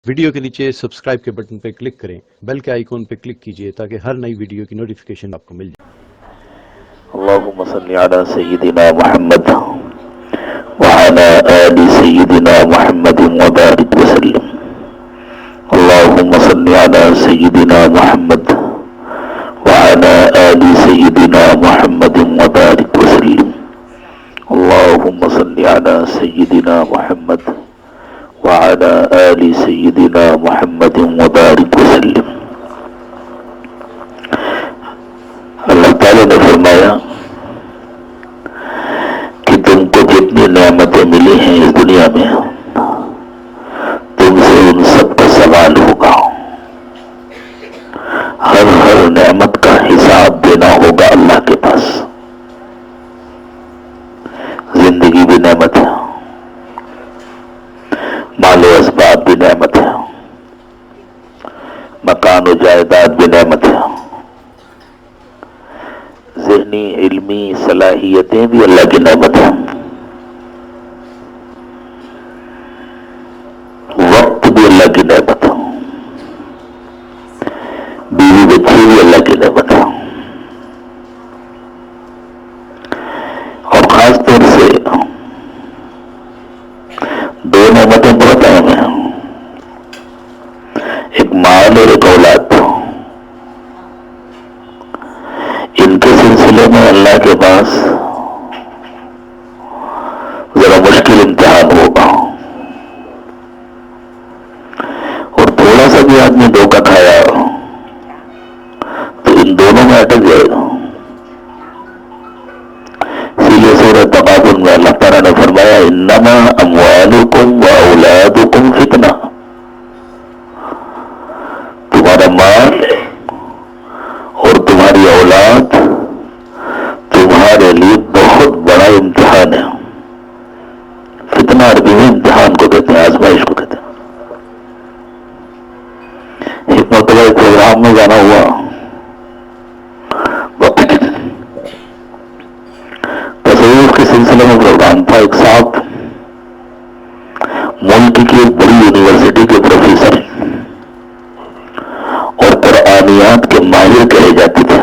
Video کے نیچے subscribe کے بٹن پہ کلک کریں، بیل کے آئیکن پہ کلک کیجئے تاکہ ہر نئی ویڈیو کی نوٹیفیکیشن آپ کو مل جائے۔ اللهم صل على سيدنا محمد وعلى آل سيدنا محمد وبارك وسلم. اللهم صل على سيدنا محمد وعلى آل سيدنا محمد وبارك وسلم. اللهم صل على سيدنا محمد وعلى آل سيدنا محمد وبارك وسلم. اللہ تعالیٰ نے فرمایا کہ تم کو جتنی نعمتیں ملی ہیں اس دنیا میں تم سے ان سب کا سوال ہوگا. ہر نعمت کا حساب دینا ہوگا اللہ کے پاس. زندگی بھی نعمت ہے، مال و اسباب بھی نعمت ہے، مکان و جائیداد بھی نعمت ہے، ذہنی علمی صلاحیتیں بھی اللہ کی نعمت ہیں، وقت بھی اللہ کی نعمت ہے، بیوی بچے بھی اللہ کی نعمت ہے. اور خاص طور سے دو نعمتیں بہت اہم ہیں، ایک مال اور ایک اولاد. ان کے سلسلے میں اللہ کے پاس ذرا مشکل امتحان ہوگا، اور تھوڑا سا بھی آدمی دھوکہ کھایا تو ان دونوں میں اٹک جائے گا. اسی لیے سورۃ تغابن میں اللہ تعالیٰ نے فرمایا انما اموالکم و اولادکم فتنہ. تمہارا مال اور تمہاری اولاد تمہارے لیے بہت بڑا امتحان ہے. فتنہ عربی میں امتحان کو کہتے ہیں، آزمائش کو کہتے ہیں. ایک مرتبہ ایک پروگرام میں جانا ہوا، تصوف کے سلسلے میں پروگرام تھا. ایک صاحب ملک کی ایک بڑی یونیورسٹی کے پروفیسر اور قرآنیات کے ماہر کہے جاتے تھے.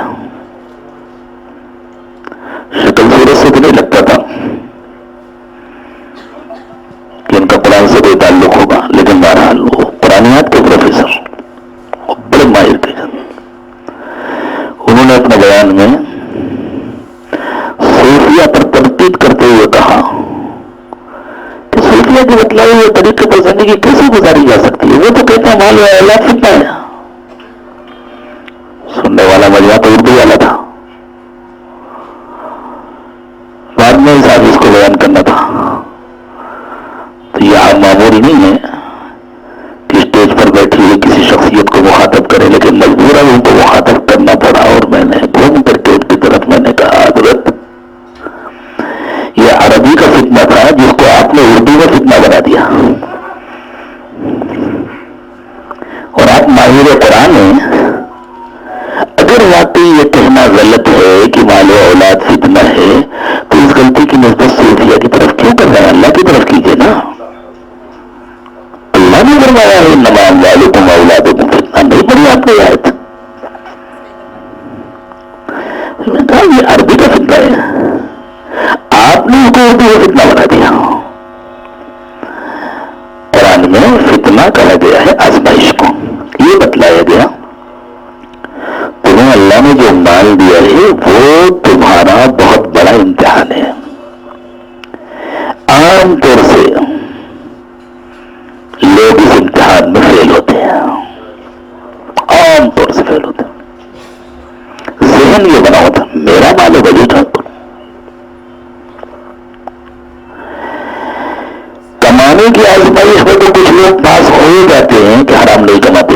شکل صورت سے تو نہیں لگتا تھا کہ ان کا قرآن سے کوئی تعلق ہوگا، لیکن بہرحال وہ قرآنیات کے پروفیسر اور بڑے ماہر کہے جاتے. انہوں نے اپنے بیان میں صوفیہ پر تنقید کرتے ہوئے کہا کہ صوفیہ کی بتلائی ہوئے طریقے پر زندگی کیسے گزاری جا سکتی ہے؟ وہ تو کہتے ہیں مال و اولاد فتنہ ہے. سننے والا مجمع تو اردو والا تھا. بعد میں اس حدیث کو بیان کرنا تھا تو یہ معمول نہیں ہے کہ اسٹیج پر بیٹھی ہوئی کسی شخصیت کو مخاطب کرے، لیکن مجبوراً ان کو مخاطب کرنا پڑا. اور میں نے گھوم کر کے ان کی طرف میں نے کہا حضرت یہ عربی کا فتنہ تھا جس کو آپ نے اردو میں فتنہ بنا دیا، اور آپ ماہر قرآن ہیں. اگر واقعی یہ کہنا غلط ہے کہ مال و اولاد فتنہ ہے تو اس غلطی کی نسبت صوفیہ کی طرف کیوں کر رہے ہیں؟ اللہ کی طرف کیجئے نا. اللہ نے فرمایا ہے انما اموالکم و اولادکم فتنہ. نہیں پڑھی آپ نے آیت؟ میں نے کہا یہ عربی کا فتنہ ہے، آپ نے اس کو اردو میں فتنہ بنا دیا. قرآن میں فتنہ کہا گیا ہے آزمائش کو. یہ بتلایا گیا تمہیں اللہ نے جو مال دیا ہے وہ تمہارا بہت بڑا امتحان ہے. عام طور سے لوگ اس امتحان میں فیل ہوتے ہیں، عام طور سے فیل ہوتے ہیں. ذہن یہ بنا ہوتا میرا مال ہے وجود ہے. کمانے کی آزمائش میں تو کچھ لوگ پاس ہو جاتے ہیں کہ حرام نہیں کماتے.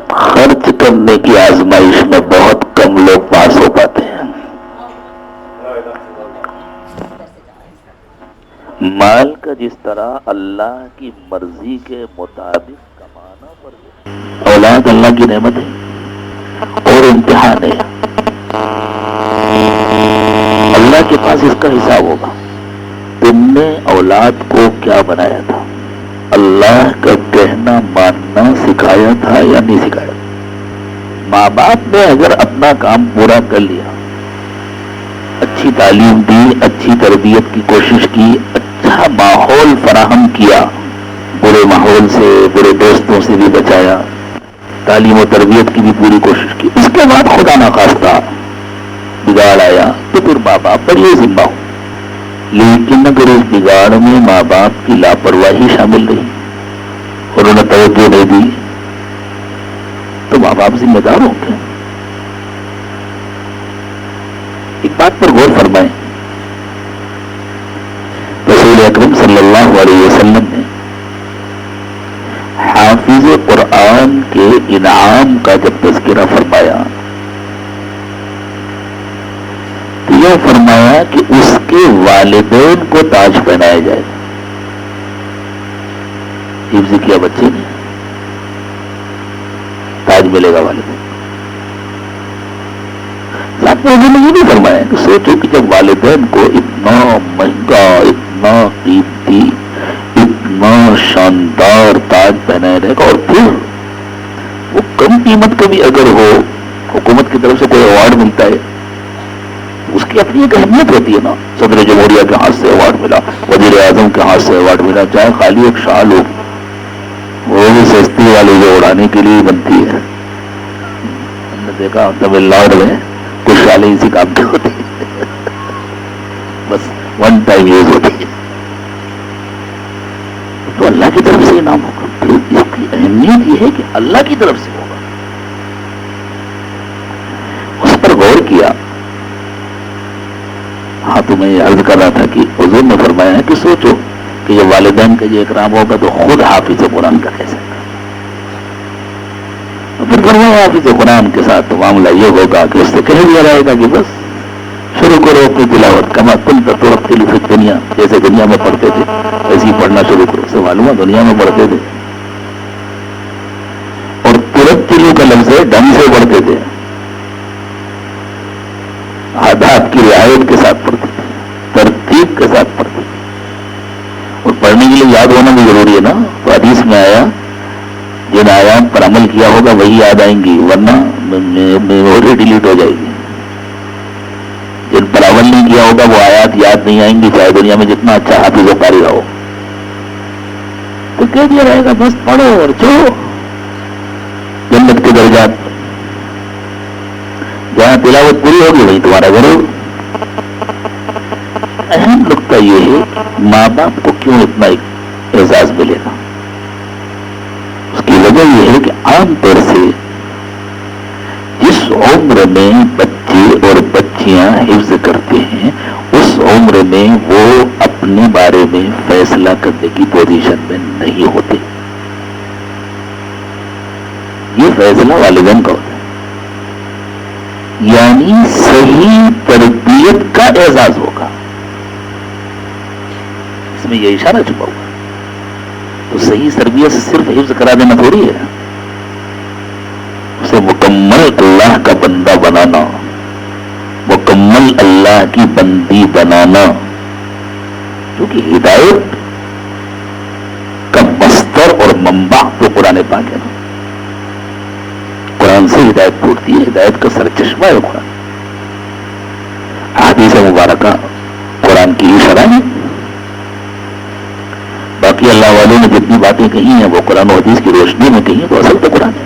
خرچ کرنے کی آزمائش میں بہت کم لوگ پاس ہو پاتے ہیں. مال کا جس طرح اللہ کی مرضی کے مطابق کمانا پڑے، اولاد اللہ کی نعمت ہے اور امتحان ہے. اللہ کے پاس اس کا حساب ہوگا تم نے اولاد کو کیا بنایا تھا. اللہ کا کہنا ماننا سکھایا تھا یا نہیں سکھایا؟ ماں باپ نے اگر اپنا کام پورا کر لیا، اچھی تعلیم دی، اچھی تربیت کی کوشش کی، اچھا ماحول فراہم کیا، برے ماحول سے، برے دوستوں سے بھی بچایا، تعلیم و تربیت کی بھی پوری کوشش کی، اس کے بعد خدا نخواستہ بگاڑ آیا تو پھر ماں باپ پر یہ ذمہ ہو. لیکن اگر اس بگاڑ میں ماں باپ کی لاپرواہی شامل رہی اور انہیں توجہ نہیں دی تو ماں باپ ذمہ دار ہوں گے. ایک بات پر غور فرمائیں، رسول اکرم صلی اللہ علیہ وسلم نے حافظ قرآن کے انعام کا جب تذکرہ فرمایا تو یہ فرمایا کہ اس کے والدین کو تاج پہنایا جائے. حفظ کیا بچے نے، تاج ملے گا والدین. ساتھ میں انہوں نے یہ بھی فرمایا کہ سوچو کہ جب والدین کو اتنا مہنگا، اتنا قیمتی، اتنا شاندار تاج پہنایا جائے گا، اور پھر وہ کم قیمت کا بھی اگر ہو، حکومت کی طرف سے کوئی ایوارڈ ملتا ہے، اس کی اپنی ایک اہمیت ہوتی ہے نا. صدر جمہوریہ کے ہاتھ سے ایوارڈ ملا، وزیر اعظم کے ہاتھ سے ایوارڈ ملا، چاہے خالی ایک شال ہو، وہ بھی سستی والی جو اڑانے کے لیے بنتی ہے. ہم نے دیکھا تمل ناڈو میں کچھ شالیں اسی کام کی ہوتی ہیں، بس ون ٹائم یوز ہوتی ہے. تو اللہ کی طرف سے انعام ہوگا. تو اس کی اہمیت یہ ہے کہ اللہ کی طرف سے ہوگا. اس پر غور کیا. ہاں تو میں یہ عرض کر رہا تھا کہ حضور نے فرمایا ہے کہ سوچو کہ یہ والدین کا یہ اکرام ہوگا تو خود حافظ قرآن کا کیسے ہوگا. پھر فرمایا حافظ قرآن کے ساتھ تو معاملہ یہ ہوگا کہ اس سے کہہ دیا جائے گا کہ بس شروع کرو اپنی تلاوت، کما کنت ترتل فی الدنیا، جیسے دنیا میں پڑھتے تھے ایسے ہی پڑھنا شروع کرو. سے معلوم ہے دنیا میں پڑھتے تھے، اور ترتل کا لفظ ہے ڈھنگ سے پڑھتے تھے، آداب کی رعایت کے ساتھ پڑھتے تھے، ترتیب کے ساتھ پڑھتے تھے. اور پڑھنے کے لیے یاد ہونا بھی ضروری ہے نا. تو حدیث میں آیا جن آیات پر عمل کیا ہوگا وہی یاد آئیں گی، ورنہ میموری ڈیلیٹ ہو جائے گی. جن پر عمل نہیں کیا ہوگا وہ آیات یاد نہیں آئیں گی، چاہے دنیا میں جتنا اچھا حافظ و قاری رہو. تو کہہ دیا رہے گا بس پڑھو اور چھوڑو. جنت کے درجات جہاں تلاوت پوری ہوگی وہیں تمہارا گھر ہوگا. اہم نقطہ یہ ہے ماں باپ کو کیوں اتنا اعزاز ملے گا. اس کی وجہ یہ ہے کہ عام طور سے جس عمر میں بچے اور بچیاں حفظ کرتے ہیں اس عمر میں وہ اپنے بارے میں فیصلہ کرنے کی پوزیشن میں نہیں ہوتے. یہ فیصلہ والدین کا ہوتا ہے. یعنی صحیح تربیت کا اعزاز ہوگا. اس میں یہ اشارہ چھپا ہوا. تو صحیح تربیت سے صرف حفظ کرا دینا تھوڑی ہے، اسے مکمل اللہ کا بندہ بنانا، مکمل اللہ کی بندی بنانا. کیونکہ ہدایت کا مصدر اور منبع تو قرآن پاک ہے نا. قرآن سے ہدایت پھوٹتی ہے، ہدایت کا سرچشمہ ہے قرآن. حدیث مبارکہ قرآن کی ہی شرح ہے. باقی اللہ والوں نے جتنی باتیں کہی ہیں وہ قرآن و حدیث کی روشنی میں کہی ہیں، تو اصل تو قرآن ہے.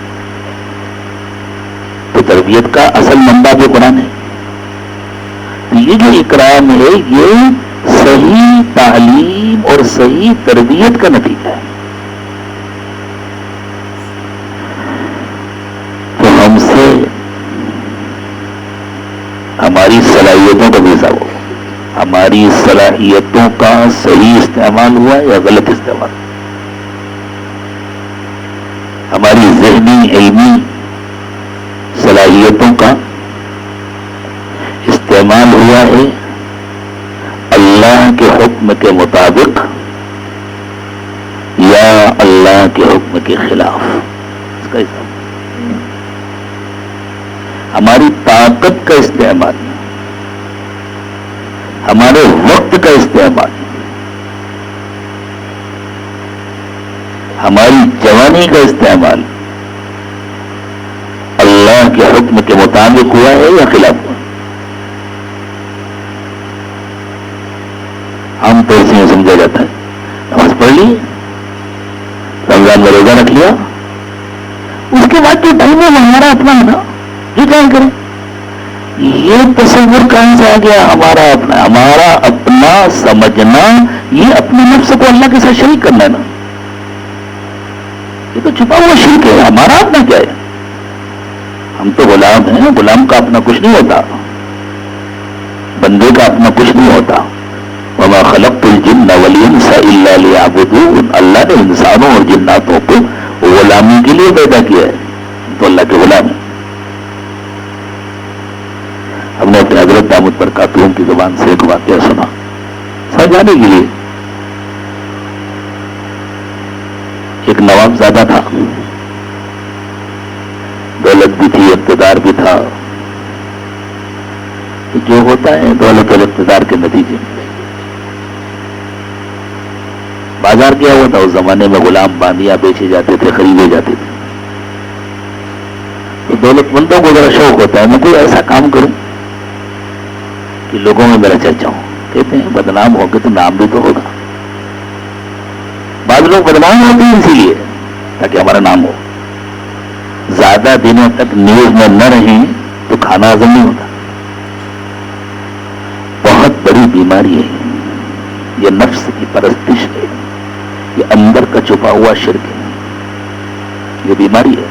تو تربیت کا اصل منبع بھی قرآن ہے. یہ جو اکرام ہے یہ صحیح تعلیم اور صحیح تربیت کا نتیجہ ہے. تو ہم سے ہماری صلاحیتوں کا بھی حساب ہوگا. ہماری صلاحیتوں کا صحیح استعمال ہوا یا غلط استعمال. ہماری ذہنی علمی صلاحیتوں کا استعمال ہوا ہے اللہ کے حکم کے مطابق یا اللہ کے حکم کے خلاف. اس کا حساب. ہماری طاقت کا استعمال، ہمارے وقت کا استعمال، ہماری جوانی کا استعمال اللہ کے حکم کے مطابق ہوا ہے یا خلاف ہوا؟ ہم تو ایسے ہی سمجھا جاتا ہے، نماز پڑھ لی، رمضان میں روزہ رکھ لیا، اس کے بعد جو ٹائم ہے وہ ہمارا اپنا ہونا، جو کیا کریں. یہ تصور کہاں سے آ گیا؟ ہمارا اپنا سمجھنا، یہ اپنے نفس کو اللہ کے ساتھ شریک کرنا ہے نا. یہ تو چھپا ہوا شرک ہے. ہمارا اپنا کیا ہے؟ ہم تو غلام ہیں. غلام کا اپنا کچھ نہیں ہوتا، بندے کا اپنا کچھ نہیں ہوتا. وما خلقت الجن والانس الا ليعبدون. اللہ نے انسانوں اور جناتوں کو غلامی کے لیے پیدا کیا ہے، تو اللہ کے غلام ہیں. ہم نے اپنے حضرت دامت برکاتہم کی زبان سے ایک واقعہ سنا سمجھانے کے لیے. ایک نواب زادہ تھا، دولت بھی تھی، اقتدار بھی تھا. جو ہوتا ہے دولت اور اقتدار کے نتیجے میں. بازار کیا ہوا تھا اس زمانے میں، غلام باندیاں بیچے جاتے تھے، خریدے جاتے تھے. تو دولت مندوں کو ذرا شوق ہوتا ہے میں کوئی ایسا کام کروں کہ لوگوں میں میرا چرچا ہو. کہتے ہیں بدنام ہو گے تو نام بھی تو ہوگا. بعض لوگ بدنام ہوتے ہیں اسی لیے تاکہ ہمارا نام ہو. زیادہ دنوں تک نیوز میں نہ رہیں تو کھانا ہضم نہیں ہوتا. بہت بڑی بیماری ہے یہ، نفس کی پرستش ہے، یہ اندر کا چھپا ہوا شرک ہے. یہ بیماری ہے.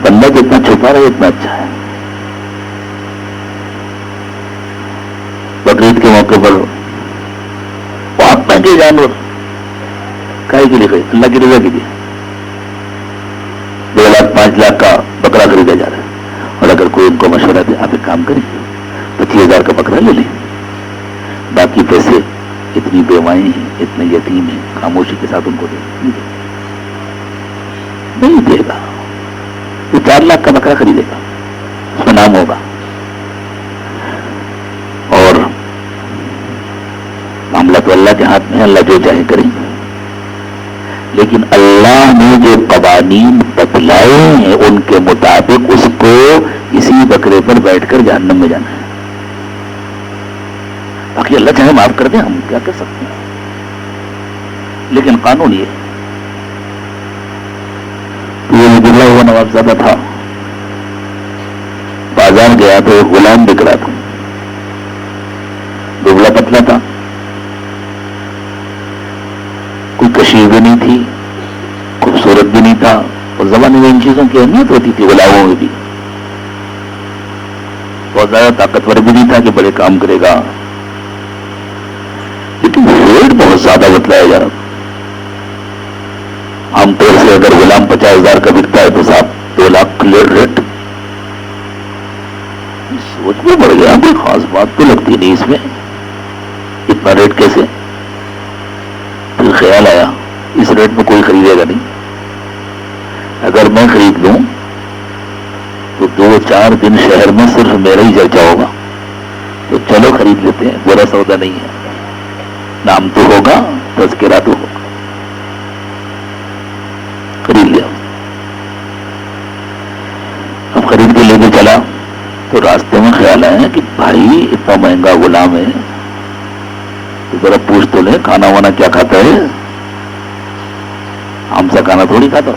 بندہ جتنا چھپا رہے اتنا اچھا ہے. بقرعید کے موقع پر بہت مہنگے جانور کھائے کے لیے اللہ کی رضا کے لیے 2 لاکھ 5 لاکھ کا بکرا خریدا جا رہا ہے. اور اگر کوئی ان کو مشورہ دے آپ ایک کام کریں 25,000 کا بکرا لے لیں، باقی پیسے اتنی بیوائیں ہیں، اتنے یتیم ہیں، خاموشی کے ساتھ ان کو دے. نہیں دے گا. وہ 4 لاکھ کا بکرا خریدے گا، اس میں نام ہوگا. اور معاملہ تو اللہ کے ہاتھ میں ہے، اللہ جو چاہے کریں. لیکن اللہ نے جو قوانین بتلائے ہیں ان کے مطابق اس کو اسی بکرے پر بیٹھ کر جہنم میں جانا ہے. باقی اللہ چاہے معاف کر دیں، ہم کیا کر سکتے ہیں. لیکن قانون یہ بگڑا ہوا نواب زادہ تھا. بازار گیا تو ایک غلام بک رہا تھا، دبلا پتلا تھا، کوئی کشیر بھی نہیں تھی، خوبصورت بھی نہیں تھا. اور زمانے میں ان چیزوں کی اہمیت ہوتی تھی غلاموں میں بھی. بہت زیادہ طاقتور بھی نہیں تھا کہ بڑے کام کرے گا. لیکن ریٹ بہت زیادہ بتلایا جا رہا. عام طور سے اگر غلام 50,000 کا بکتا ہے تو صاحب 2 لاکھ ریٹ. سوچ میں پڑ گیا، کوئی خاص بات تو لگتی نہیں اس میں، اتنا ریٹ کیسے. پھر خیال آیا اس ریٹ میں کوئی خریدے گا نہیں. اگر میں خرید لوں تو 2-4 دن شہر میں صرف میرا ہی چرچا ہوگا. تو چلو خرید لیتے ہیں، برا سودا نہیں ہے. نام تو ہوگا، تذکرہ تو ہوگا. خرید لیا. اب خرید کے لے کے چلا تو راستے میں خیال آیا کہ بھائی اتنا مہنگا غلام ہے تو ذرا پوچھ تو لیں کھانا وانا کیا کھاتا ہے. ہم سا کھانا تھوڑی کھاتا.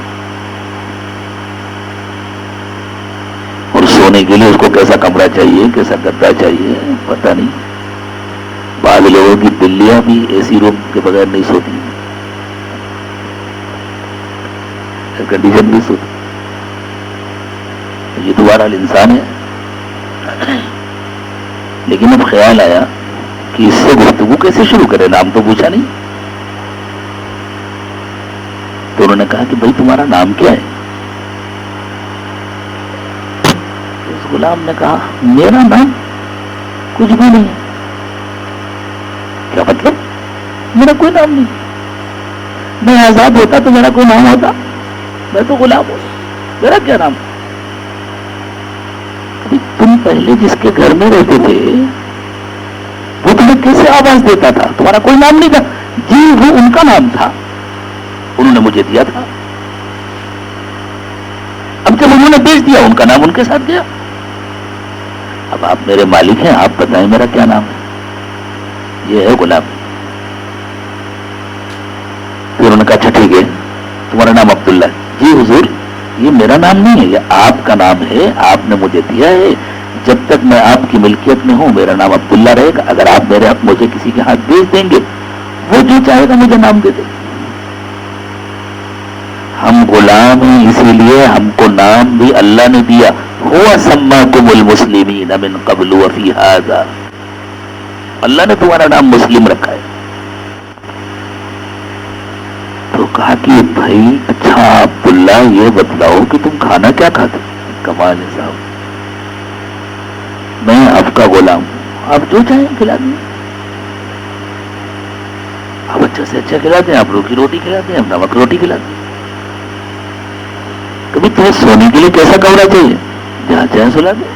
اور سونے کے لیے اس کو کیسا کمرہ چاہیے، کیسا گدا چاہیے پتہ نہیں. بعض لوگوں کی بلیاں بھی اے سی روم کے بغیر نہیں سوتی، ایئر کنڈیشن بھی سوتی. یہ تو بہرحال انسان ہے. لیکن اب خیال آیا کہ اس سے گفتگو کیسے شروع کرے، نام تو پوچھا نہیں. تو انہوں نے کہا کہ بھائی تمہارا نام کیا ہے. اس غلام نے کہا میرا نام کچھ بھی نہیں ہے. کیا مطلب؟ میرا کوئی نام نہیں. میں آزاد ہوتا تو میرا کوئی نام ہوتا. میں تو غلام ہوں، میرا کیا نام. تم پہلے جس کے گھر میں رہتے تھے وہ تمہیں کیسے آواز دیتا تھا؟ تمہارا کوئی نام نہیں تھا. جی وہ ان کا نام تھا، انہوں نے مجھے دیا تھا، اب جب انہوں نے بیچ دیا ان کا نام ان کے ساتھ گیا. اب آپ میرے مالک ہیں، آپ بتائیں میرا کیا نام ہے. یہ ہے غلامی. پھر انہوں نے کہا اچھا ٹھیک ہے تمہارا نام عبداللہ ہے. جی حضور یہ میرا نام نہیں ہے، یہ آپ کا نام ہے، آپ نے مجھے دیا ہے، جب تک میں آپ کی ملکیت میں ہوں میرا نام عبداللہ رہے گا. اگر آپ میرے مجھے کسی کے ہاتھ بیچ دیں گے وہ جو چاہے گا مجھے نام دے دے. ہم غلام ہیں اسی لیے ہم کو نام بھی اللہ نے دیا. هو سماکم المسلمین من قبل وفی ھذا، اللہ نے تمہارا نام مسلم رکھا ہے. تو کہا کہ بھائی اچھا عبداللہ یہ بتلاؤ کہ تم کھانا کیا کھاتے. کمال ہے صاحب، میں آپ کا غلام ہوں، آپ جو چاہیں کھلا دیں. آپ اچھا سے اچھا کھلاتے ہیں، آپ روکی روٹی کھلاتے ہیں، نمک روٹی کھلاتے ہیں. کبھی تمہیں سونے کے لیے کیسا کمرہ چاہیے، جہاں چاہیں سلا دیں.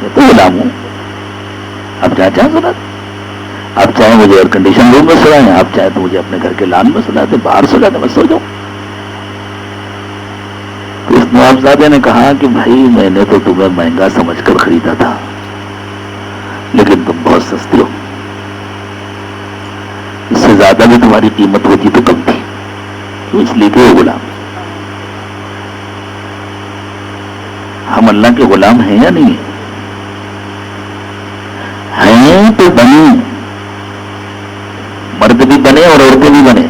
میں تو غلام ہوں، آپ جہاں چاہیں سلا دیں. آپ چاہیں مجھے ایئر کنڈیشن روم میں سلائیں، آپ چاہیں تو مجھے اپنے گھر کے لان میں سلا دیں، باہر سلا دیں، میں سو جاؤں. تو اس نوابزادے نے کہا کہ بھائی میں نے تو تمہیں مہنگا سمجھ کر خریدا تھا لیکن تم بہت سستے ہو، اس سے زیادہ بھی تمہاری قیمت ہوتی تو کم تھی. تو اس لیے کہ وہ غلام. ہم اللہ کے غلام ہیں یا نہیں ہیں؟ تو بنے، مرد بھی بنے اور عورتیں بھی بنے.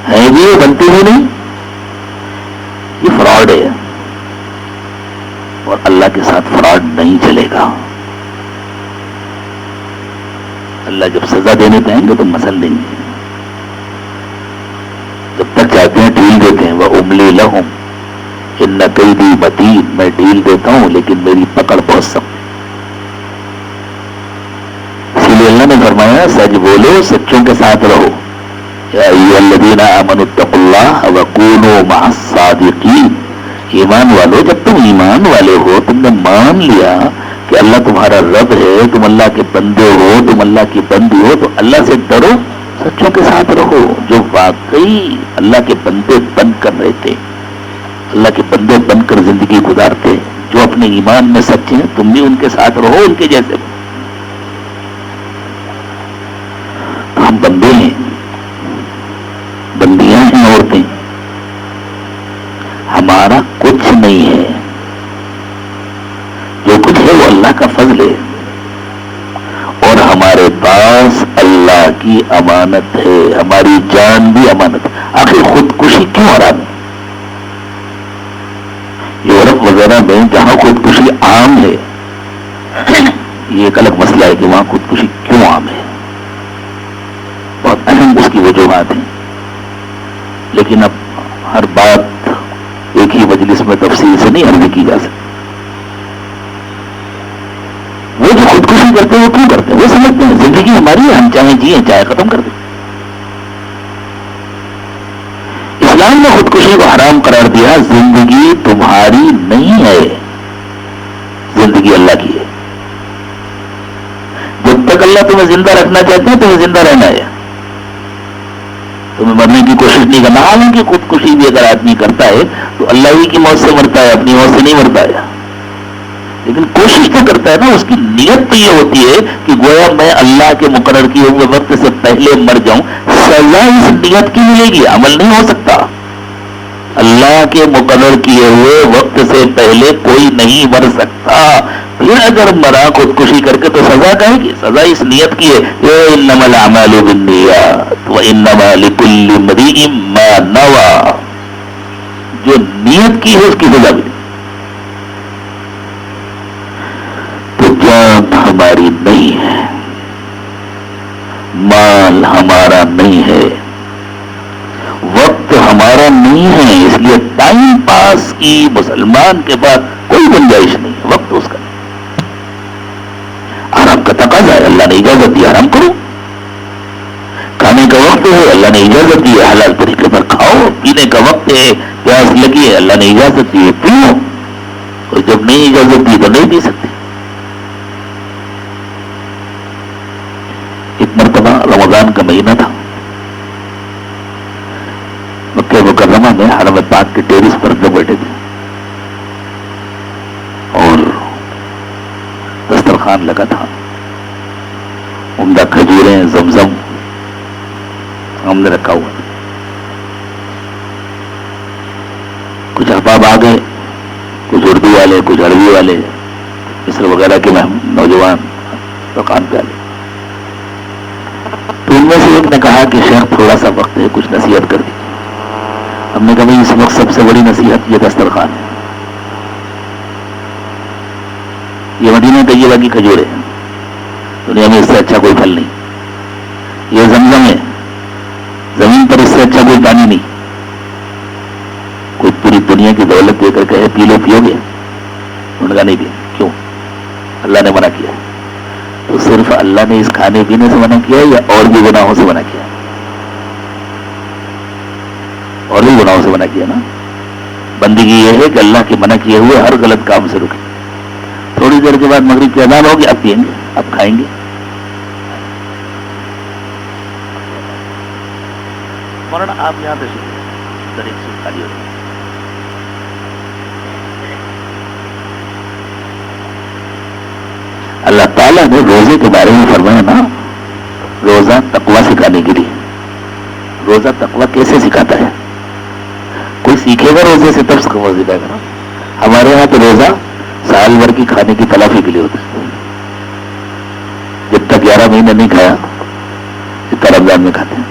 ہیں بھی بنتے بھی نہیں، یہ فراڈ ہے اور اللہ کے ساتھ فراڈ نہیں چلے گا. اللہ جب سزا دینے پہ آئیں گے تو مسل دیں گے. جب تک چاہتے ہیں ڈھیل دیتے ہیں. وَأُمْلِي لَهُمْ إِنَّ كَيْدِي مَتِينٌ، میں ڈھیل دیتا ہوں لیکن میری پکڑ بہت سخت. اسی لیے اللہ نے فرمایا سچ بولو، سچوں کے ساتھ رہو. یا ایھا الذین آمنوا اتقوا اللہ وکونوا مع الصادقین. ایمان والو، جب تم ایمان والے ہو، تم نے مان لیا کہ اللہ تمہارا رب ہے، تم اللہ کے بندے ہو، تم اللہ کی بندی ہو، تو اللہ سے ڈرو، سچوں کے ساتھ رہو. جو واقعی اللہ کے بندے بن کر رہتے، اللہ کے بندے بن کر زندگی گزارتے، جو اپنے ایمان میں سچے ہیں، تم بھی ان کے ساتھ رہو، ان کے جیسے. تو ہم بندے ہیں، بندیاں ہیں عورتیں، ہمارا کچھ نہیں ہے. جو کچھ ہے وہ اللہ کا فضل ہے اور ہمارے پاس اللہ کی امانت ہے. ہماری جان بھی امانت ہے. آخر خودکشی کیوں حرام ہے؟ یورپ وغیرہ میں جہاں خودکشی عام ہے، یہ ایک الگ مسئلہ ہے کہ وہاں خودکشی کیوں عام ہے. بہت اہم اس کی وجوہات ہیں، لیکن اب ہر بات ایک ہی مجلس میں تفصیل سے نہیں عرض کی جا سکتی. وہ جو خودکشی کرتے ہیں وہ کیوں کرتے ہیں؟ وہ سمجھتے ہیں زندگی ہماری ہے، ہم چاہیں جیئیں چاہے ختم کر دیں. اسلام نے خودکشی کو حرام قرار دیا. زندگی تمہاری نہیں ہے، زندگی اللہ کی ہے. جب تک اللہ تمہیں زندہ رکھنا چاہتے ہیں تمہیں زندہ رہنا ہے، تمہیں مرنے کی کوشش نہیں کرنا. حالانکہ خودکشی بھی اگر آدمی کرتا ہے تو اللہ ہی کی موت سے مرتا ہے، اپنی موت سے نہیں مرتا ہے. لیکن کوشش تو کرتا ہے نا. اس کی نیت تو یہ ہوتی ہے کہ گویا میں اللہ کے مقرر کیے ہوئے وقت سے پہلے مر جاؤں. سزا اس نیت کی ملے گی، عمل نہیں ہو سکتا. اللہ کے مقرر کیے ہوئے وقت سے پہلے کوئی نہیں مر سکتا. پھر اگر مرا خودکشی کر کے تو سزا کہے گی. سزا اس نیت کی ہے. انما الاعمال بالنیات وانما لکل امرئ ما نوى. جو نیت کی ہے اس کی سزا ملے. تو جان ہماری نہیں ہے، مال ہمارا نہیں ہے، وقت ہمارا نہیں ہے. اس لیے ٹائم پاس کی مسلمان کے بعد کوئی گنجائش نہیں ہے. وقت اس کا نہیں. آرام کا تقاضا ہے، اللہ نے اجازت دی آرام کرو. کھانے کا وقت ہے، اللہ نے اجازت دی ہے حلال طریقے پر کھاؤ. پینے کا وقت ہے، پیاس لگی ہے، اللہ نے اجازت دی ہے پیو. اور جب نہیں اجازت دی تو نہیں پی سکتے. ایک مرتبہ رمضان کا مہینہ تھا. مکہ مکرمہ میں حرم پاک کے ٹیرس پر لوگ بیٹھے تھے اور دسترخوان لگا تھا. عمدہ کھجوریں، زمزم ہم نے رکھا ہوا. کچھ احباب آ گئے، کچھ اردو والے، کچھ عربی والے، مصر وغیرہ کے نوجوان دکان پہ آ گئے. تو ان میں سے ایک نے کہا کہ شیخ تھوڑا سا وقت ہے، کچھ نصیحت کر دیجیے. ہم نے کہا بھائی اس وقت سب سے بڑی نصیحت یہ دسترخوان ہے، یہ مدینہ طیبہ کی کھجوریں ہیں، دنیا میں اس سے اچھا کوئی پھل نہیں. یہ زمزم ہے، زمین پر اس سے اچھا کوئی پانی نہیں. کوئی پوری دنیا کی دولت دے کر کہے پی لو، پیو گے؟ انہوں نے کہا نہیں پیا. کیوں؟ اللہ نے منع کیا. تو صرف اللہ نے اس کھانے پینے سے منع کیا یا اور بھی گناہوں سے منع کیا؟ اور بھی گناہوں سے منع کیا نا. بندگی یہ ہے کہ اللہ کے منع کیے ہوئے ہر غلط کام سے رکے. تھوڑی دیر کے بعد مغرب کی اذان ہوگی، اب پئیں گے، اب کھائیں گے. مولانا آپ یہاں تشریف در ایک سیٹ خالی ہو جائے. اللہ تعالیٰ نے روزے کے بارے میں فرمایا نا، روزہ تقویٰ سکھانے کے لیے. روزہ تقویٰ کیسے سکھاتا ہے؟ کوئی سیکھے گا روزے سے تب تقویٰ سکھائے گا نا. ہمارے یہاں تو روزہ سال بھر کی کھانے کی تلافی کے لیے ہوتا ہے. جب تک 11 مہینے نہیں کھایا جتنا رمضان میں کھاتے ہیں.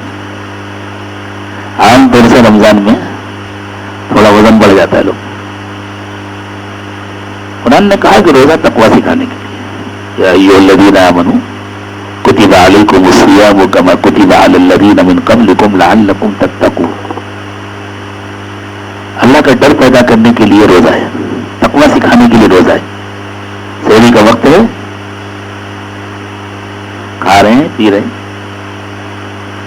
عام طور سے رمضان میں تھوڑا وزن بڑھ جاتا ہے لوگ. قرآن نے کہا کہ روزہ تقویٰ سکھانے کے لیے. یا ایھا الذین آمنوا کتب علیکم الصیام کما کتب علی الذین من قبلکم لعلکم تتقون. اللہ کا ڈر پیدا کرنے کے لیے روزہ ہے، تقویٰ سکھانے کے لیے روزہ ہے. سحری کا وقت ہے، کھا رہے ہیں، پی رہے ہیں.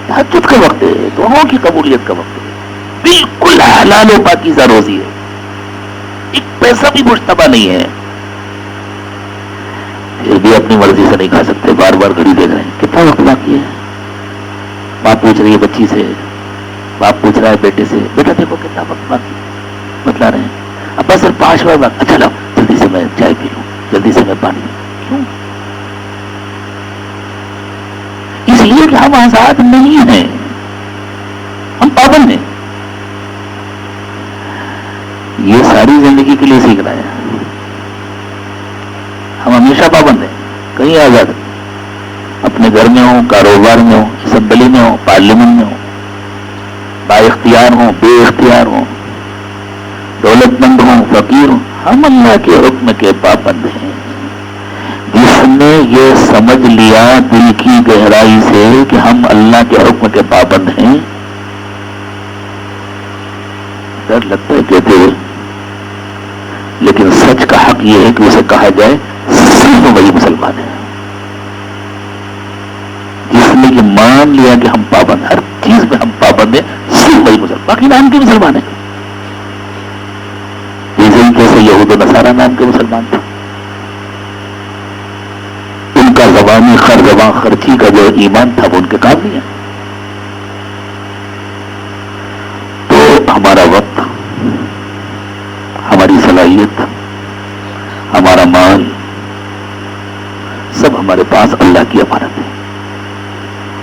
تہجد کا وقت ہے، دعاؤں کی قبولیت کا وقت ہے. بالکل حلال و پاکیزہ روزی ہے، ایک پیسہ بھی مشتبہ نہیں ہے. پھر بھی اپنی مرضی سے نہیں کھا سکتے. بار بار گھڑی دیکھ رہے ہیں کتنا وقت باقی ہے. باپ پوچھ رہی ہے بچی سے، باپ پوچھ رہا ہے بیٹے سے، بیٹا دیکھو کتنا وقت باقی. بتلا رہے ہیں ابا صرف 5 منٹ بعد. اچھا لاؤ جلدی سے میں چائے پی لوں، جلدی سے میں پانی. کیوں؟ اس لیے کہ ہم آزاد نہیں ہیں، ہم پابند ہیں. یہ ساری زندگی کے لیے سیکھنا ہے. ہم ہمیشہ پابند ہیں، کہیں آزاد ہیں. اپنے گھر میں ہوں، کاروبار میں ہوں، اسمبلی میں ہوں، پارلیمنٹ میں ہوں، با اختیار ہوں، بے اختیار ہوں، دولت مند ہوں، فقیر ہوں، ہم اللہ کے حکم کے پابند ہیں. جس نے یہ سمجھ لیا دل کی گہرائی سے کہ ہم اللہ کے حکم کے پابند ہیں، ڈر لگتا ہے کہتے ہوئے، لیکن سچ کا حق یہ ہے کہ اسے کہا جائے صرف وہی مسلمان ہے جس نے یہ مان لیا کہ ہم پابند، ہر چیز میں ہم پابند ہیں، صرف وہی مسلمان. باقی نام کے مسلمان ہیں، جیسے ہی کیسے یہود و نصارہ نام کے مسلمان تھے. ان کا زبانی زبان خرچی کا جو ایمان تھا وہ ان کے کام نہیں ہے. تو ہمارا وقت، ہماری صلاحیت، ہمارا مال سب ہمارے پاس اللہ کی امانت ہے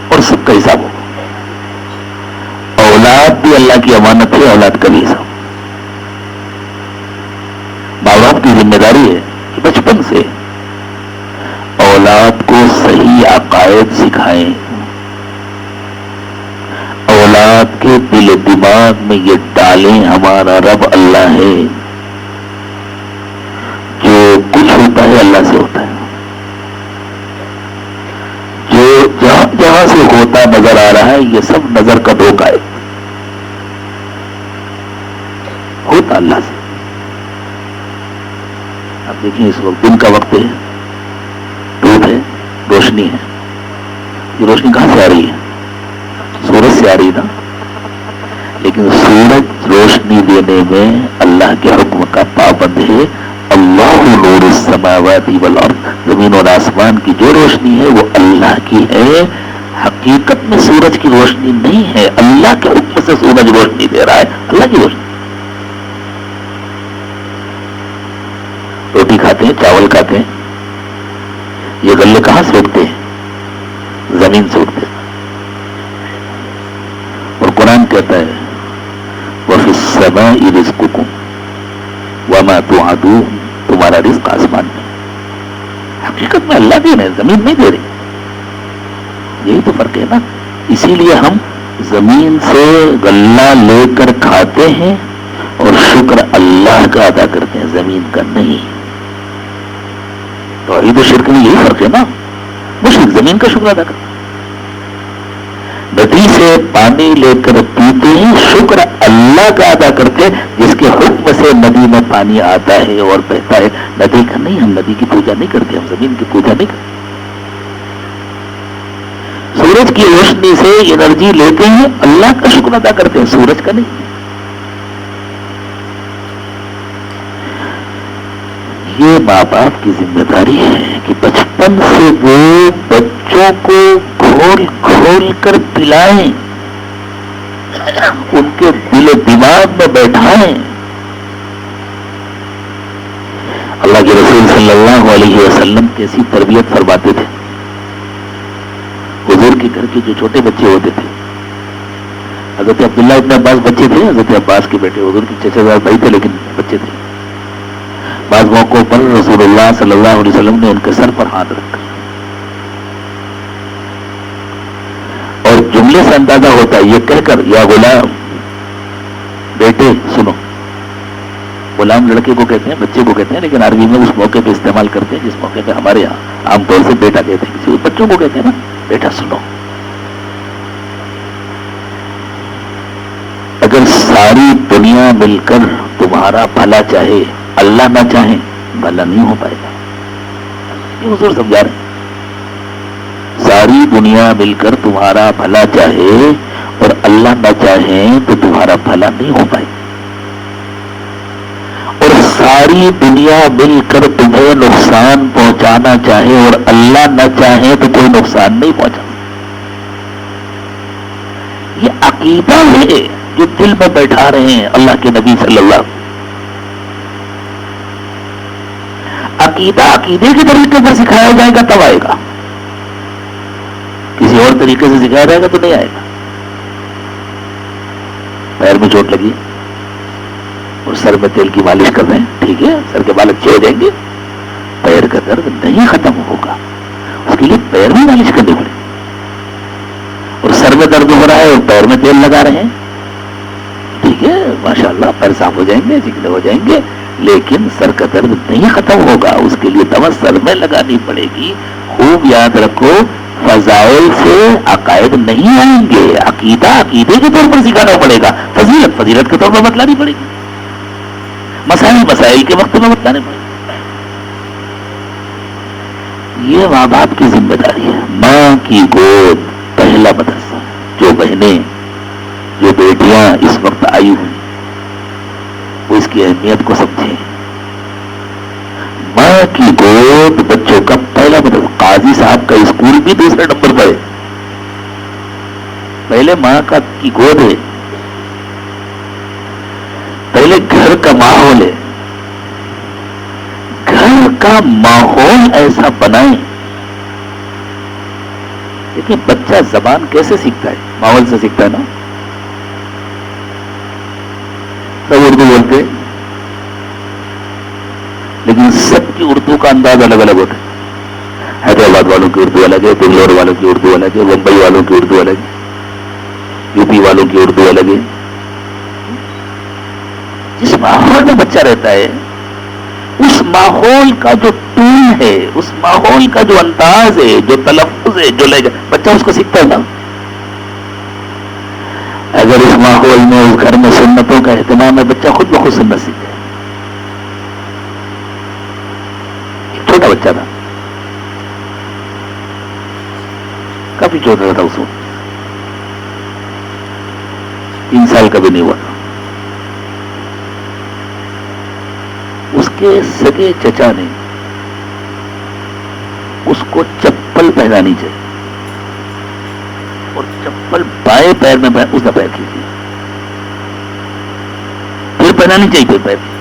اور سب کا حساب ہوگا. اولاد بھی اللہ کی امانت ہے، اولاد کا بھی حساب. ماں باپ کی ذمہ داری ہے کہ بچپن سے اولاد کو صحیح عقائد سکھائیں. اولاد کے دل و دماغ میں یہ ڈالیں ہمارا رب اللہ ہے، جو کچھ ہوتا ہے اللہ سے ہوتا ہے، جو جہاں سے ہوتا نظر آ رہا ہے یہ سب نظر کا دھوکہ ہے، ہوتا اللہ سے. اب دیکھیں اس وقت دن کا وقت ہے، دھوپ ہے، روشنی ہے. یہ روشنی کہاں سے آ رہی ہے؟ سورج سے آ رہی نا. لیکن سورج روشنی دینے میں اللہ کے حکم کا پابند ہے. اللہ نور السماوات والارض، زمین اور آسمان کی جو روشنی ہے وہ اللہ کی ہے. حقیقت میں سورج کی روشنی نہیں ہے، اللہ کے حکم سے سورج روشنی دے رہا ہے، اللہ کی روشنی. روٹی کھاتے ہیں، چاول کھاتے ہیں، یہ غلے کہاں سے اٹھتے ہیں؟ زمین سے اٹھتے ہیں. اور قرآن کہتا ہے وَفِي السَّمَاءِ رِزْقُكُمْ وَمَا تُوعَدُونَ، تمہارا رزق آسمان میں. حقیقت میں اللہ دے رہے ہیں، زمین نہیں دے رہی. یہی تو فرق ہے نا. اسی لیے ہم زمین سے غلہ لے کر کھاتے ہیں اور شکر اللہ کا ادا کرتے ہیں، زمین کا نہیں. توحید و شرک میں یہی فرق ہے نا. مشرک زمین کا شکر ادا کرتے ہیں، ندی سے پانی لے کر پیتے ہیں، شکر اللہ کا ادا کرتے ہیں جس کے حکم سے ندی میں پانی آتا ہے اور بہتا ہے. ندی کا نہیں، ہم ندی کی پوجا نہیں کرتے، ہم زمین کی پوجا نہیں کرتے. سورج کی روشنی سے انرجی لیتے ہیں، اللہ کا شکر ادا کرتے ہیں، سورج کا نہیں. یہ ماں باپ کی ذمہ داری ہے کہ بچپن سے وہ بچوں کو گھول گھول کر پلائیں، ان کے دل و دماغ میں بیٹھائیں. اللہ کے رسول صلی اللہ علیہ وسلم کیسی تربیت فرماتے تھے. حضور کے گھر کے جو چھوٹے بچے ہوتے تھے، حضرت عبداللہ ابن عباس بچے تھے، حضرت عباس کے بیٹے، حضور کے چچا زاد بھائی تھے لیکن بچے تھے. بعض موقعوں پر رسول اللہ صلی اللہ علیہ وسلم نے ان کے سر پر ہاتھ رکھ کر، اور جملے سے اندازہ ہوتا ہے یہ کہہ کر یا غلام، بیٹے سنو. غلام لڑکے کو کہتے ہیں، بچے کو کہتے ہیں، لیکن عربی میں اس موقع پہ استعمال کرتے ہیں جس موقع پہ ہمارے یہاں عام طور سے بیٹا کہتے ہیں. کسی بچوں کو کہتے ہیں نا بیٹا سنو. اگر ساری دنیا مل کر تمہارا بھلا چاہے، اللہ نہ چاہے، بھلا نہیں ہو پائے گا. یہ حضور سمجھا رہے ہیں. ساری دنیا مل کر تمہارا بھلا چاہے اور اللہ نہ چاہے تو تمہارا بھلا نہیں ہو پائے گا. اور ساری دنیا مل کر تمہیں نقصان پہنچانا چاہے اور اللہ نہ چاہے تو کوئی نقصان نہیں پہنچا. یہ عقیدہ ہے جو دل میں بیٹھا رہے ہیں اللہ کے نبی صلی اللہ علیہ وسلم. عقیدہ عقیدے کے طریقے پر سکھایا جائے گا تب آئے گا، کسی اور طریقے سے سکھایا جائے گا تو نہیں آئے گا. پیر میں چوٹ لگی اور سر میں تیل کی مالش کر رہے ہیں، ٹھیک ہے، سر کے بال اچھے ہو جائیں گے، پیر کا درد نہیں ختم ہوگا، اس کے لیے پیر میں مالش کرنی پڑے گی. اور سر میں درد ہو رہا ہے اور پیر میں تیل لگا رہے ہیں، ٹھیک ہے، ماشاءاللہ پیر صاف ہو جائیں گے، چکنے ہو جائیں گے، لیکن سر کا درد نہیں ختم ہوگا، اس کے لیے دوا سر میں لگانی پڑے گی. خوب یاد رکھو، فضائل سے عقائد نہیں آئیں گے، عقیدہ عقیدے کے طور پر سکھانا پڑے گا، فضیلت فضیلت کے طور پر بتلانی پڑے گی، مسائل مسائل کے وقت میں بتلانے پڑے گی. یہ ماں باپ کی ذمہ داری ہے. ماں کی گود پہلا مدرسہ. جو بہنیں، جو بیٹیاں اس وقت آئی ہوئی، وہ اس کی اہمیت کو سمجھیں. ماں کی گود بچوں کا پہلا مدرسہ. قاضی صاحب کا اسکول بھی دوسرے نمبر پر ہے، پہلے ماں کی گود ہے، پہلے گھر کا ماحول ہے. گھر کا ماحول ایسا بنائیں. دیکھیں بچہ زبان کیسے سیکھتا ہے؟ ماحول سے سیکھتا ہے نا. سب اردو بولتے لیکن سب کی اردو کا انداز الگ الگ ہوتا ہے. حیدرآباد والوں کی اردو الگ ہے، بنگلور والوں کی اردو الگ ہے، ممبئی والوں کی اردو الگ ہے، یو پی والوں کی اردو الگ ہے. جس ماحول میں بچہ رہتا ہے اس ماحول کا جو ٹون ہے، اس ماحول کا جو انداز ہے، جو تلفظ ہے، جو لہجہ، بچہ اس کو سیکھتا ہے نا. اگر اس ماحول میں، اس گھر میں سنتوں کا اہتمام ہے، بچہ خود بخود سنت سیکھتا ہے. ایک چھوٹا بچہ تھا، کافی چھوٹا تھا، اس وقت 3 سال کا بھی نہیں ہوا تھا. اس کے سگے چچا نے اس کو چپل پہنانی چاہیے. اور چپل بائیں پیر میں اس نے پیر کھینچی، پھر پہنانی چاہیے پھر پیر کی۔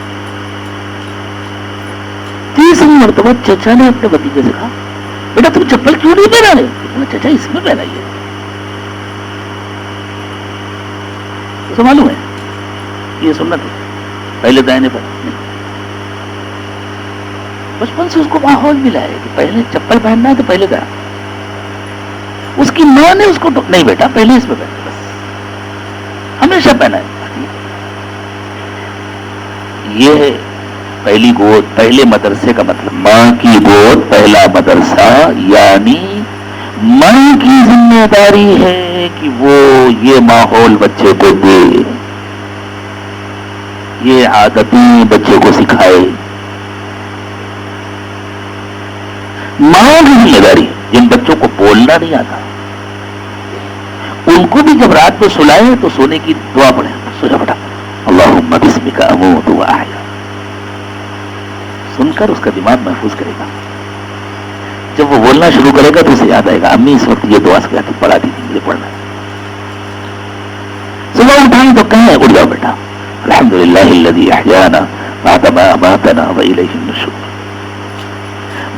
تیسری مرتبہ چچا نے اپنے بتیجے سے کہا بیٹا تم چپل کیوں نہیں پہنا رہے؟ چچا اس میں پہنائیے۔ تو معلوم ہے یہ سنت ہے، پہلے دائنے پر بچپن سے اس کو ماحول ملا ہے کہ پہلے چپل پہننا ہے تو پہلے دائیں۔ اس کی ماں نے اس کو نہیں بیٹا پہلے اس میں پہنا، بس ہمیشہ پہنا ہے۔ یہ ہے پہلی گود، پہلے مدرسے کا مطلب ماں کی گود پہلا مدرسہ، یعنی ماں کی ذمہ داری ہے کہ وہ یہ ماحول بچے کو دے، یہ عادتیں بچے کو سکھائے۔ ماں کی ذمہ داری، جن بچوں کو بولنا نہیں آتا ان کو بھی جب رات میں سلائے تو سونے کی دعا پڑھیں، سو جا بیٹا اللہم بسمک اموت واحیا، سن کر اس کا دماغ محفوظ کرے گا۔ جب وہ بولنا شروع کرے گا تو اسے یاد آئے گا امی اس وقت یہ دعا سے پڑھا دی تھی، مجھے پڑھنا ہے۔ صبح اٹھائیں تو کہیں اٹھ جاؤ بیٹا الحمدللہ الذی احیانا بعد ما اماتنا والیہ النشور۔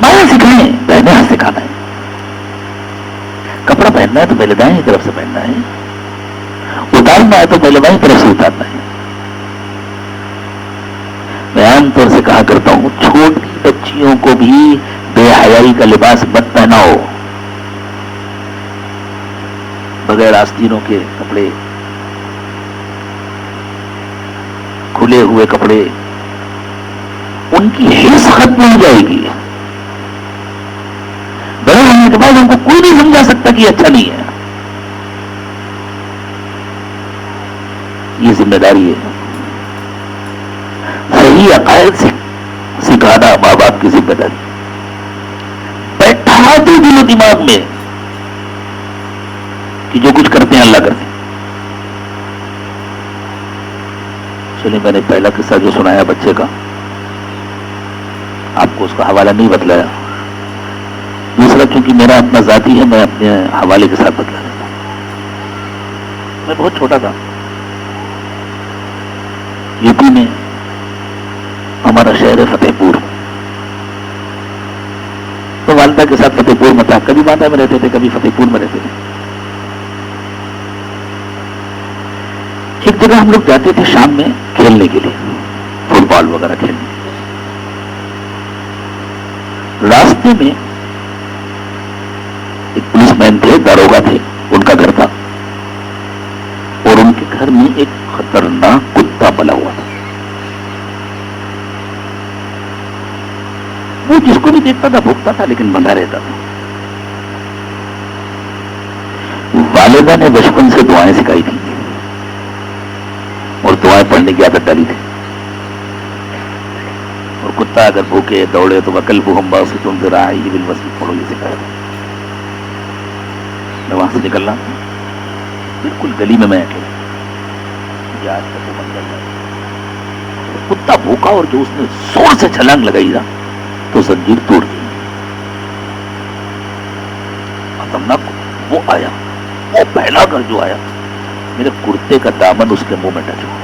بائیں سکھائیں، دائیں ہاتھ سکھانا ہے۔ کپڑا پہننا ہے تو پہلے دائیں طرف سے پہننا ہے، اتارنا ہے تو پہلے بائیں طرف سے اتارنا ہے۔ میں عام طور سے کہا کرتا ہوں چھوٹی بچیوں کو بھی بے حیائی کا لباس مت پہناؤ، بغیر آستینوں کے کپڑے، کھلے ہوئے کپڑے، ان کی حرص ختم ہو جائے گی۔ بڑے ہونے کے بعد ان کو کوئی نہیں سمجھا سکتا کہ یہ اچھا نہیں ہے۔ یہ ذمہ داری ہے، صحیح عقائد سکھانا ماں باپ کی ذمہ داری، بیٹھا دو دل و دماغ میں کہ جو کچھ کرتے ہیں اللہ کرتے ہیں۔ چلیے میں نے پہلا قصہ جو سنایا بچے کا، آپ کو اس کا حوالہ نہیں بتلایا، دوسرا چونکہ میرا اپنا ذاتی ہے میں اپنے حوالے کے ساتھ بتلا دیتا ہوں۔ میں بہت چھوٹا تھا، یو پی میں ہمارا شہر ہے فتح پور، تو والدہ کے ساتھ فتح پور میں تھا، کبھی باندھا میں رہتے تھے کبھی فتح پور میں رہتے تھے۔ ایک جگہ ہم لوگ جاتے تھے شام میں کھیلنے کے لیے، فٹ بال وغیرہ کھیلنے کے لیے۔ راستے میں ایک پولیس مین تھے، داروغہ تھے، ان کا گھر تھا، اور ان کے گھر میں ایک خطرناک کتا پلا ہوا تھا۔ وہ جس کو بھی دیکھتا تھا بھوکتا تھا لیکن بندھا رہتا تھا۔ والدہ نے بچپن سے دعائیں سکھائی تھی اور دعائیں پڑھنے کی عادت ڈالی تھی، اور کتا اگر بھوکے دوڑے تو وَكَلْبُهُمْ بَاسِطٌ ذِرَاعَيْهِ بِالْوَصِيدِ پڑھو، یہ سکھایا تھا۔ میں وہاں سے نکلنا بالکل گلی میں اکیلا، مجھے آج تک وہ منظر ہے، کتا بھوکا اور جو اس نے زور سے چھلانگ لگائی نا تو زنجیر توڑ گئی۔ خطرناک وہ آیا، وہ پہلا کر جو آیا میرے کرتے کا دامن اس کے منہ میں ٹچ ہوا۔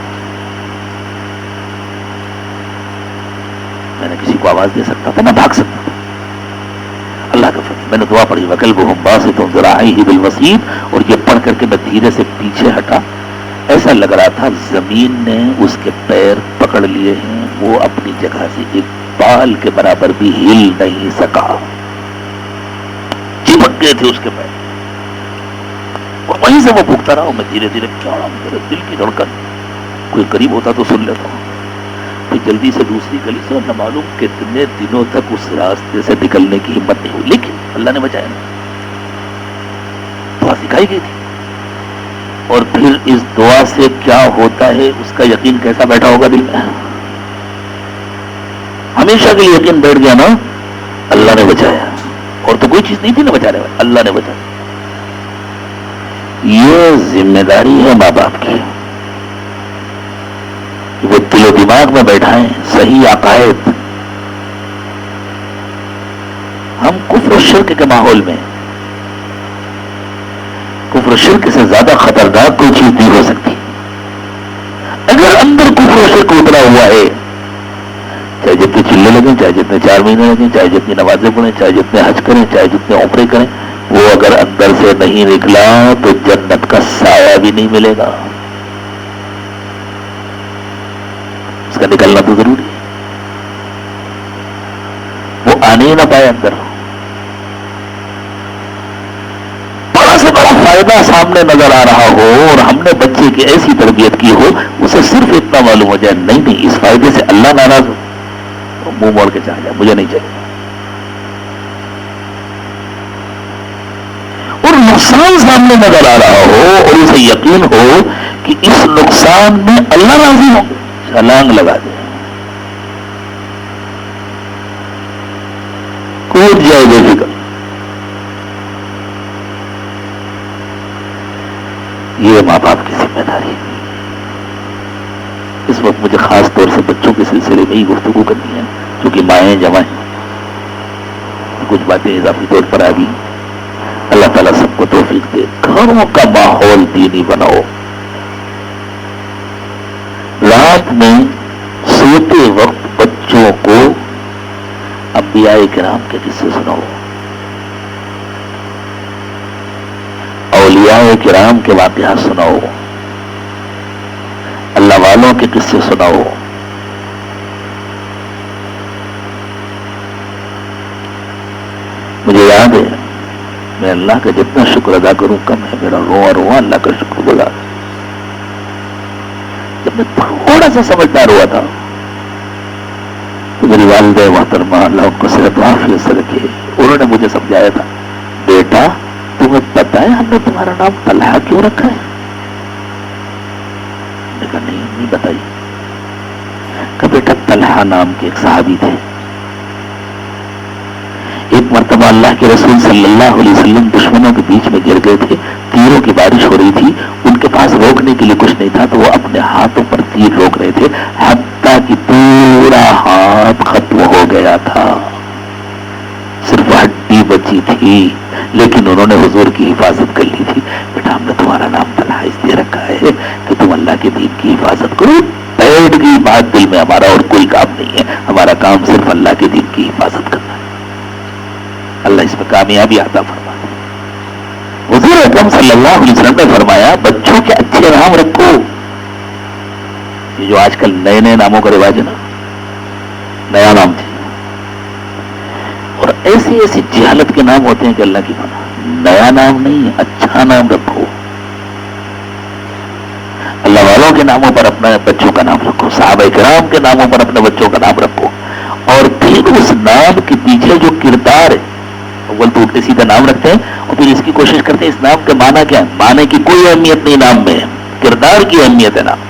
میں نے کسی کو آواز دے سکتا تھا، نہ بھاگ سکتا تھا، اللہ کا فضل۔ میں نے دعا پڑھی وَكَلْبُهُمْ بَاسِطٌ ذِرَاعَيْهِ بِالْوَصِيدِ، اور یہ پڑھ کر کے میں دھیرے سے پیچھے ہٹا، ایسا لگ رہا تھا زمین نے اس کے پیر پکڑ لیے ہیں، وہ اپنی جگہ سے ایک بال کے برابر بھی ہل نہیں سکا، چپک گئے تھے اس کے پیر، اور وہیں سے وہ بھوکتا رہا۔ میں دھیرے دھیرے چڑھا، میرے دل کی دھڑکن، کوئی قریب ہوتا تو سن لیتا ہوں، پھر جلدی سے دوسری گلی سے، اور نہ معلوم کتنے دنوں تک اس راستے سے نکلنے کی ہمت نہیں ہوئی، لیکن اللہ نے بچایا نا، دعا سکھائی گئی تھی۔ اور پھر اس دعا سے کیا ہوتا ہے اس کا یقین کیسا بیٹھا ہوگا دل میں، ہمیشہ کے لیے یقین بیٹھ گیا نا، اللہ نے بچایا، اور تو کوئی چیز نہیں تھی نا بچانے والی، اللہ نے بچایا۔ یہ ذمہ داری ہے ماں باپ کی کہ وہ دل و دماغ میں بیٹھائیں صحیح عقائد۔ ہم کفر و شرک کے ماحول میں، کفر کفر و شرک سے زیادہ خطرناک کوئی چیز نہیں ہو سکتی. اگر اندر کفر و شرک اترا ہوا ہے، چاہے جتنے چلے لگیں، چاہے جتنے 4 مہینے لگیں، چاہے جتنی نمازیں پڑھیں، چاہے جتنے حج کریں، چاہے جتنے عمرے کریں، وہ اگر اندر سے نہیں نکلا تو جنت کا سایہ بھی نہیں ملے گا. اس کا نکلنا تو ضروری ہے. وہ آنے ہی نہ پائے اندر. بڑا سے بڑا فائدہ سامنے نظر آ رہا ہو اور ہم نے بچے کی ایسی تربیت کی ہو، اسے صرف اتنا معلوم ہو جائے نہیں اس فائدے سے اللہ ناراض ہو، منہ موڑ کے چاہ جائے مجھے نہیں چاہیے. اور نقصان سامنے نظر آ رہا ہو اور اسے یقین ہو کہ اس نقصان میں اللہ راضی ہوں گے، چھلانگ لگا دے، کود جائے بے فکر. یہ ماں باپ کی ذمہ داری ہے. اس وقت مجھے خاص طور سے بچوں کے سلسلے میں ہی گفتگو کرنی ہے، کیونکہ مائیں جمع ہیں. کچھ باتیں اضافی طور پر آ گئی. اللہ تعالیٰ سب کو توفیق دے. گھروں کا ماحول دینی بناؤ. رات میں سوتے وقت بچوں کو انبیاء کرام کے قصے سناؤ، اولیاء کرام کے واقعات سناؤ، اللہ والوں کے قصے سناؤ. مجھے یاد ہے، میں اللہ کا جتنا شکر ادا کروں کم ہے. میرا رواں رواں اللہ کا شکر گزار. جب میں تھوڑا سا سمجھدار ہوا تھا تو میری والدہ محترمہ اللہ ان کو صحت و عافیت سے رکھے، انہوں نے مجھے سمجھایا تھا، بیٹا تمہیں پتہ ہے ہم نے تمہارا نام طلحہ کیوں رکھا ہے؟ میں نے کہا نہیں بتائی. کہ بیٹا طلحہ نام کے ایک صحابی تھے. ایک مرتبہ اللہ کے رسول صلی اللہ علیہ وسلم دشمنوں کے بیچ میں گر گئے تھے. تیروں کی بارش ہو رہی تھی، ان کے پاس روکنے کے لیے کچھ نہیں تھا تو وہ اپنے ہاتھوں پر تیر روک رہے تھے، حتیٰ کہ پورا ہاتھ ختم ہو گیا تھا، صرف ہڈی بچی تھی. لیکن انہوں نے حضور کی حفاظت کر لی تھی. بیٹا ہم نے تمہارا نام طلحہ اس لیے رکھا ہے کہ تم اللہ کے دین کی حفاظت کرو. بیٹھ گئی بات دل میں، ہمارا اور کوئی کام نہیں ہے، ہمارا کام صرف اللہ کے دین کی حفاظت کرنا ہے. اللہ اس میں کامیابی عطا فرما. حضور اکرم صلی اللہ علیہ وسلم نے فرمایا بچوں کے اچھے نام رکھو. یہ جو آج کل نئے نئے ناموں کا رواج ہے نا، نیا نام تھے اور ایسی ایسی جہالت کے نام ہوتے ہیں کہ اللہ کی پناہ. نیا نام نہیں، اچھا نام رکھو. اللہ والوں کے ناموں پر اپنے بچوں کا نام رکھو، صحابہ کرام کے ناموں پر اپنے بچوں کا نام رکھو. اور پھر اس نام کے پیچھے جو کردار ہے، اول تو الٹے سیدھے نام رکھتے ہیں اور پھر اس کی کوشش کرتے ہیں اس نام کے معنی کیا ہے. معنی کی کوئی اہمیت نہیں نام میں، کردار کی اہمیت ہے نام.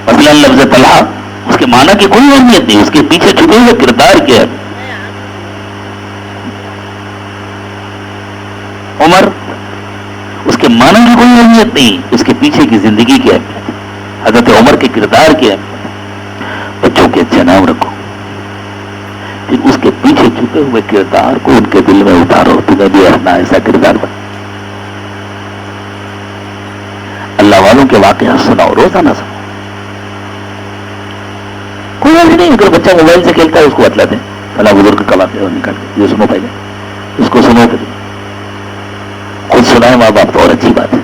مثلا لفظ طلحہ، اس کے معنی کی کوئی اہمیت نہیں، اس کے پیچھے چھپے ہوئے کردار کیا ہے. عمر، اس کے معنی کی کوئی اہمیت نہیں، اس کے پیچھے کی زندگی کی اہمیت. حضرت عمر کے کردار کی اہمیت. بچوں کے اچھے نام رکھو، پھر اس کے پیچھے چھپے ہوئے کردار کو ان کے دل میں اتارو. تمہیں بھی اپنا ایسا کردار بنا. اللہ والوں کے واقعات سناؤ، روزانہ سناؤ. کوئی ایسی نہیں، اگر بچہ موبائل سے کھیلتا ہے اس کو بتلا دیں فلاں بزرگ کا واقعہ نکال کے، یہ سنو پہلے، اس کو سنو پھر خود سنائے ماں باپ تو اور اچھی بات ہے.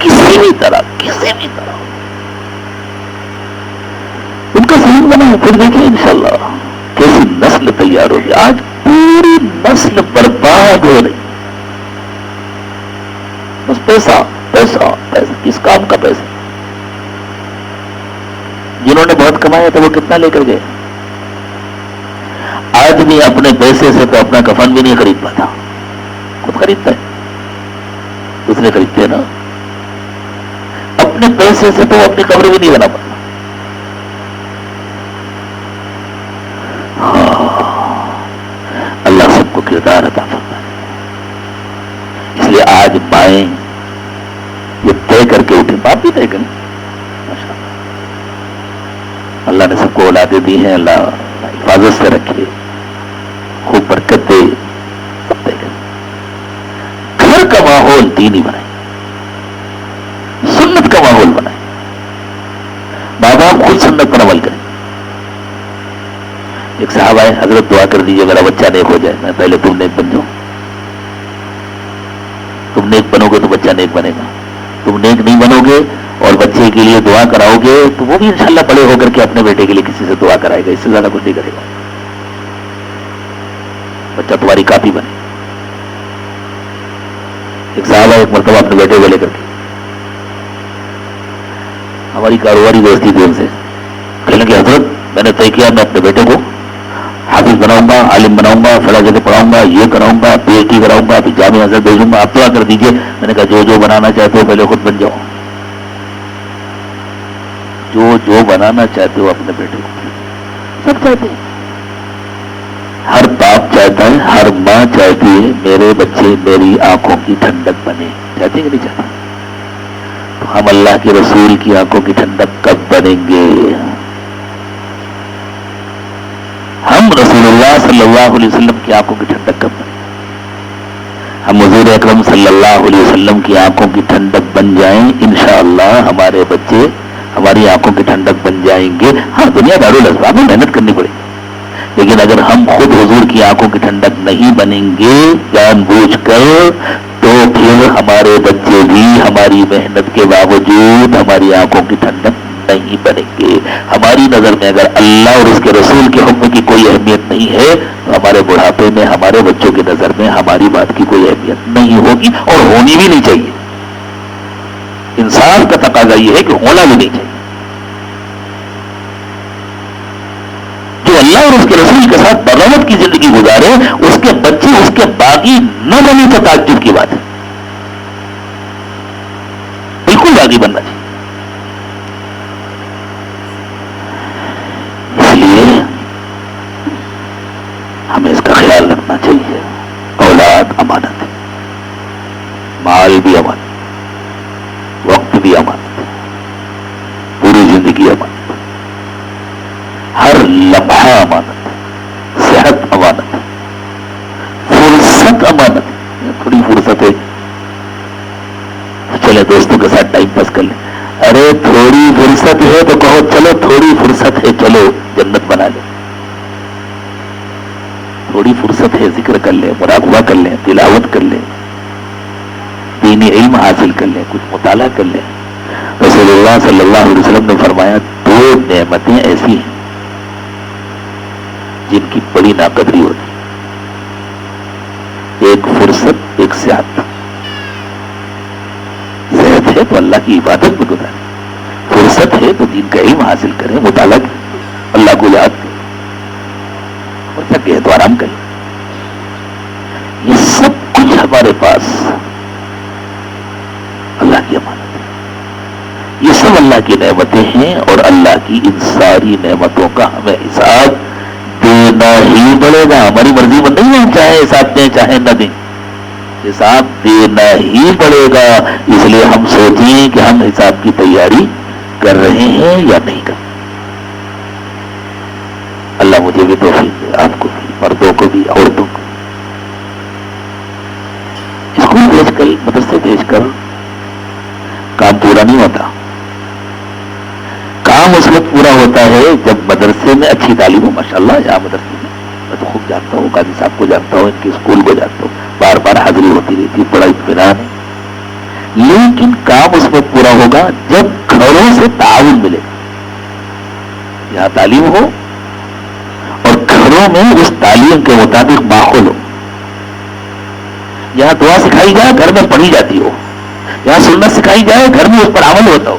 کسی بھی طرح ان کا ذہن بنا ہے. پھر دیکھیں انشاءاللہ کیسی نسل تیار ہوگی. آج پوری نسل برباد ہو رہی، بس پیسہ پیسہ پیسہ. کس کام کا پیسہ؟ جنہوں نے بہت کمایا تھا وہ کتنا لے کر گئے. آدمی اپنے پیسے سے تو اپنا کفن بھی نہیں خرید پاتا. خود خریدتا ہے، دوسرے خریدتے ہیں نا. اپنے پیسے سے تو اپنی قبر بھی نہیں بنا پاتا. اللہ سب کو کردار عطا فرمائے. اس لیے آج مائیں یہ طے کر کے اٹھے، باپ بھی طے کریں. اللہ نے سب کو اولادیں دی ہیں، اللہ حفاظت سے رکھے، خوب برکت دے. سب طے کریں. روٹین ہی بنائیں, سنت کا ماحول بنائیں, ماں باپ خود سنت پر عمل کریں. ایک صاحب آئے, حضرت دعا کر دیجیے میرا بچہ نیک ہو جائے. میں پہلے تم نیک بن جاؤ, تم نیک بنو گے تو بچہ نیک بنے گا. تم نیک نہیں بنو گے اور بچے کے لیے دعا کراؤ گے تو وہ بھی انشاءاللہ بڑے ہو کر کے اپنے بیٹے کے لیے کسی سے دعا کرائے گا, اس سے زیادہ کچھ نہیں کرے گا. بچہ تمہاری کاپی بنے. ایک صاحب ہے, ایک مرتبہ اپنے بیٹے کو لے کر کے, ہماری کاروباری دوستی تھی ان سے, کہنے کہ حضرت میں نے طے کیا میں اپنے بیٹے کو حافظ بناؤں گا, عالم بناؤں گا, فلاں جگہ پڑھاؤں گا, یہ کراؤں گا, پی ایچ ڈی کراؤں گا, پھر جامعہ ازہر بھیجوں گا, آپ دعا کر دیجیے. میں نے کہا جو بنانا چاہتے ہو پہلے خود بن جاؤ, جو بنانا چاہتے ہو اپنے بیٹے کو. سب چاہتے ہیں, ہر باپ چاہتا ہے, ہر ماں چاہتی ہے میرے بچے میری آنکھوں کی ٹھنڈک بنے. چاہتے کہ نہیں چاہتے؟ تو ہم اللہ کے رسول کی آنکھوں کی ٹھنڈک کب بنیں گے؟ ہم رسول اللہ صلی اللہ علیہ وسلم کی آنکھوں کی ٹھنڈک کب بنیں؟ ہم حضور اکرم صلی اللہ علیہ وسلم کی آنکھوں کی ٹھنڈک بن جائیں, انشاءاللہ ہمارے بچے ہماری آنکھوں کی ٹھنڈک بن جائیں گے. ہاں دنیا دارالاسباب میں محنت کرنی پڑے گی, لیکن اگر ہم خود حضور کی آنکھوں کی ٹھنڈک نہیں بنیں گے جان بوجھ کر, تو پھر ہمارے بچے بھی ہماری محنت کے باوجود ہماری آنکھوں کی ٹھنڈک نہیں بنیں گے. ہماری نظر میں اگر اللہ اور اس کے رسول کے حکم کی کوئی اہمیت نہیں ہے تو ہمارے بڑھاپے میں ہمارے بچوں کی نظر میں ہماری بات کی کوئی اہمیت نہیں ہوگی, اور ہونی بھی نہیں چاہیے. انصاف کا تقاضا یہ ہے کہ ہونا بھی نہیں چاہیے. جو اللہ اور اس کے رسول کے ساتھ بغاوت کی زندگی گزارے اس کے بچے اس کے باغی نہ بنے تو تعجب کی بات ہے. بالکل باغی بننا چاہیے. اس لیے ہمیں اس کا خیال رکھنا چاہیے. اولاد امانت ہے, مال بھی امانت, وقت بھی امانت, پوری زندگی امانت, ہر لمحہ امانت, صحت امانت, فرصت امانت. تھوڑی فرصت ہے چلے دوستوں کے ساتھ ٹائم پاس کر لیں. ارے تھوڑی فرصت ہے تو کہو چلو تھوڑی فرصت ہے, چلو جنت بنا لیں. تھوڑی فرصت ہے ذکر کر لیں, مراقبہ کر لیں, تلاوت کر لیں, دینی علم حاصل کر لیں, کچھ مطالعہ کر لیں. رسول اللہ صلی اللہ علیہ وسلم نے فرمایا 2 نعمتیں ایسی ہیں جن کی بڑی ناقدری ہوتی, ایک فرصت, ایک صحت. صحت ہے تو اللہ کی عبادت میں گزاریں, فرصت ہے تو دین کا علم حاصل کریں, مطالعہ کریں, اللہ کو یاد کریں, اور تھکے ہے تو آرام کریں. یہ سب کچھ ہمارے پاس اللہ کی امانت ہے. یہ سب اللہ کی نعمتیں ہیں, اور اللہ کی ان ساری نعمتوں کا ہمیں حساب دینا ہی پڑے گا. ہماری مرضی میں نہیں ہے, چاہے حساب دیں چاہے نہ دیں, حساب دینا ہی پڑے گا. اس لیے ہم سوچیں کہ ہم حساب کی تیاری کر رہے ہیں یا نہیں کر رہے. اللہ مجھے بھی توفیق دے, آپ کو بھی, مردوں کو بھی, عورتوں کو. اسکول بھیج کر, مدرسے بھیج کر کام پورا نہیں ہوتا. کام اس وقت پورا ہوتا ہے جب مدرسے میں اچھی تعلیم ہو. ماشاءاللہ یہاں مدرسے میں میں تو خوب جانتا ہوں, قاضی صاحب کو جانتا ہوں, ان کے اسکول کو جانتا ہوں, بار بار حاضری ہوتی رہتی, بڑا اطمینان ہے. لیکن کام اس وقت پورا ہوگا جب گھروں سے تعاون ملے. یہاں تعلیم ہو اور گھروں میں اس تعلیم کے مطابق ماحول ہو. یہاں دعا سکھائی جائے, گھر میں پڑھی جاتی ہو. یہاں سنت سکھائی جائے, گھر میں اس پر عمل ہوتا ہو.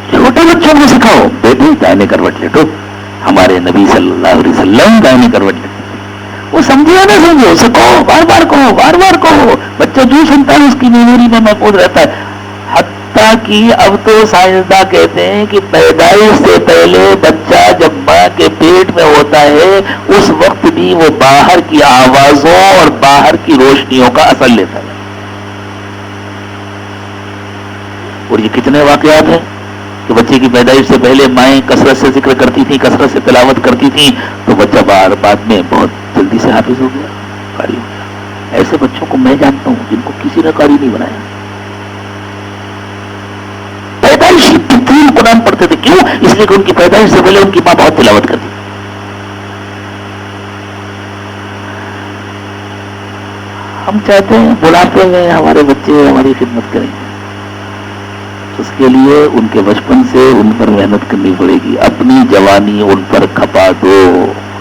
چھوٹے بچوں کو سکھاؤ, بیٹے دائیں کروٹ لیٹو. ہمارے نبی صلی اللہ علیہ وسلم دائیں کروٹ لیٹو. وہ سمجھے یا نہ سمجھے, اسے کہو, بار بار کہو, بار بار کہو. بچہ جو سنتا ہے اس کی میموری میں محفوظ رہتا ہے. حتیٰ کہ اب تو سائنسداں کہتے ہیں کہ پیدائش سے پہلے بچہ جب ماں کے پیٹ میں ہوتا ہے اس وقت بھی وہ باہر کی آوازوں اور باہر کی روشنیوں کا اثر لیتا ہے. اور یہ کتنے واقعات ہیں کہ بچے کی پیدائش سے پہلے مائیں کثرت سے ذکر کرتی تھیں, کثرت سے تلاوت کرتی تھیں, تو بچہ بعد میں بہت جلدی سے حافظ ہو گیا, قاری ہو گیا. ایسے بچوں کو میں جانتا ہوں جن کو کسی نے قاری نہیں بنایا. پیدائشی طفیل قرآن پڑھتے تھے. کیوں؟ اس لیے کہ ان کی پیدائش سے پہلے ان کی ماں بہت تلاوت کرتی. ہم چاہتے ہیں بڑھاپے میں ہمارے بچے ہماری خدمت کریں. اس کے لیے ان کے بچپن سے ان پر محنت کرنی پڑے گی. اپنی جوانی ان پر کھپا دو.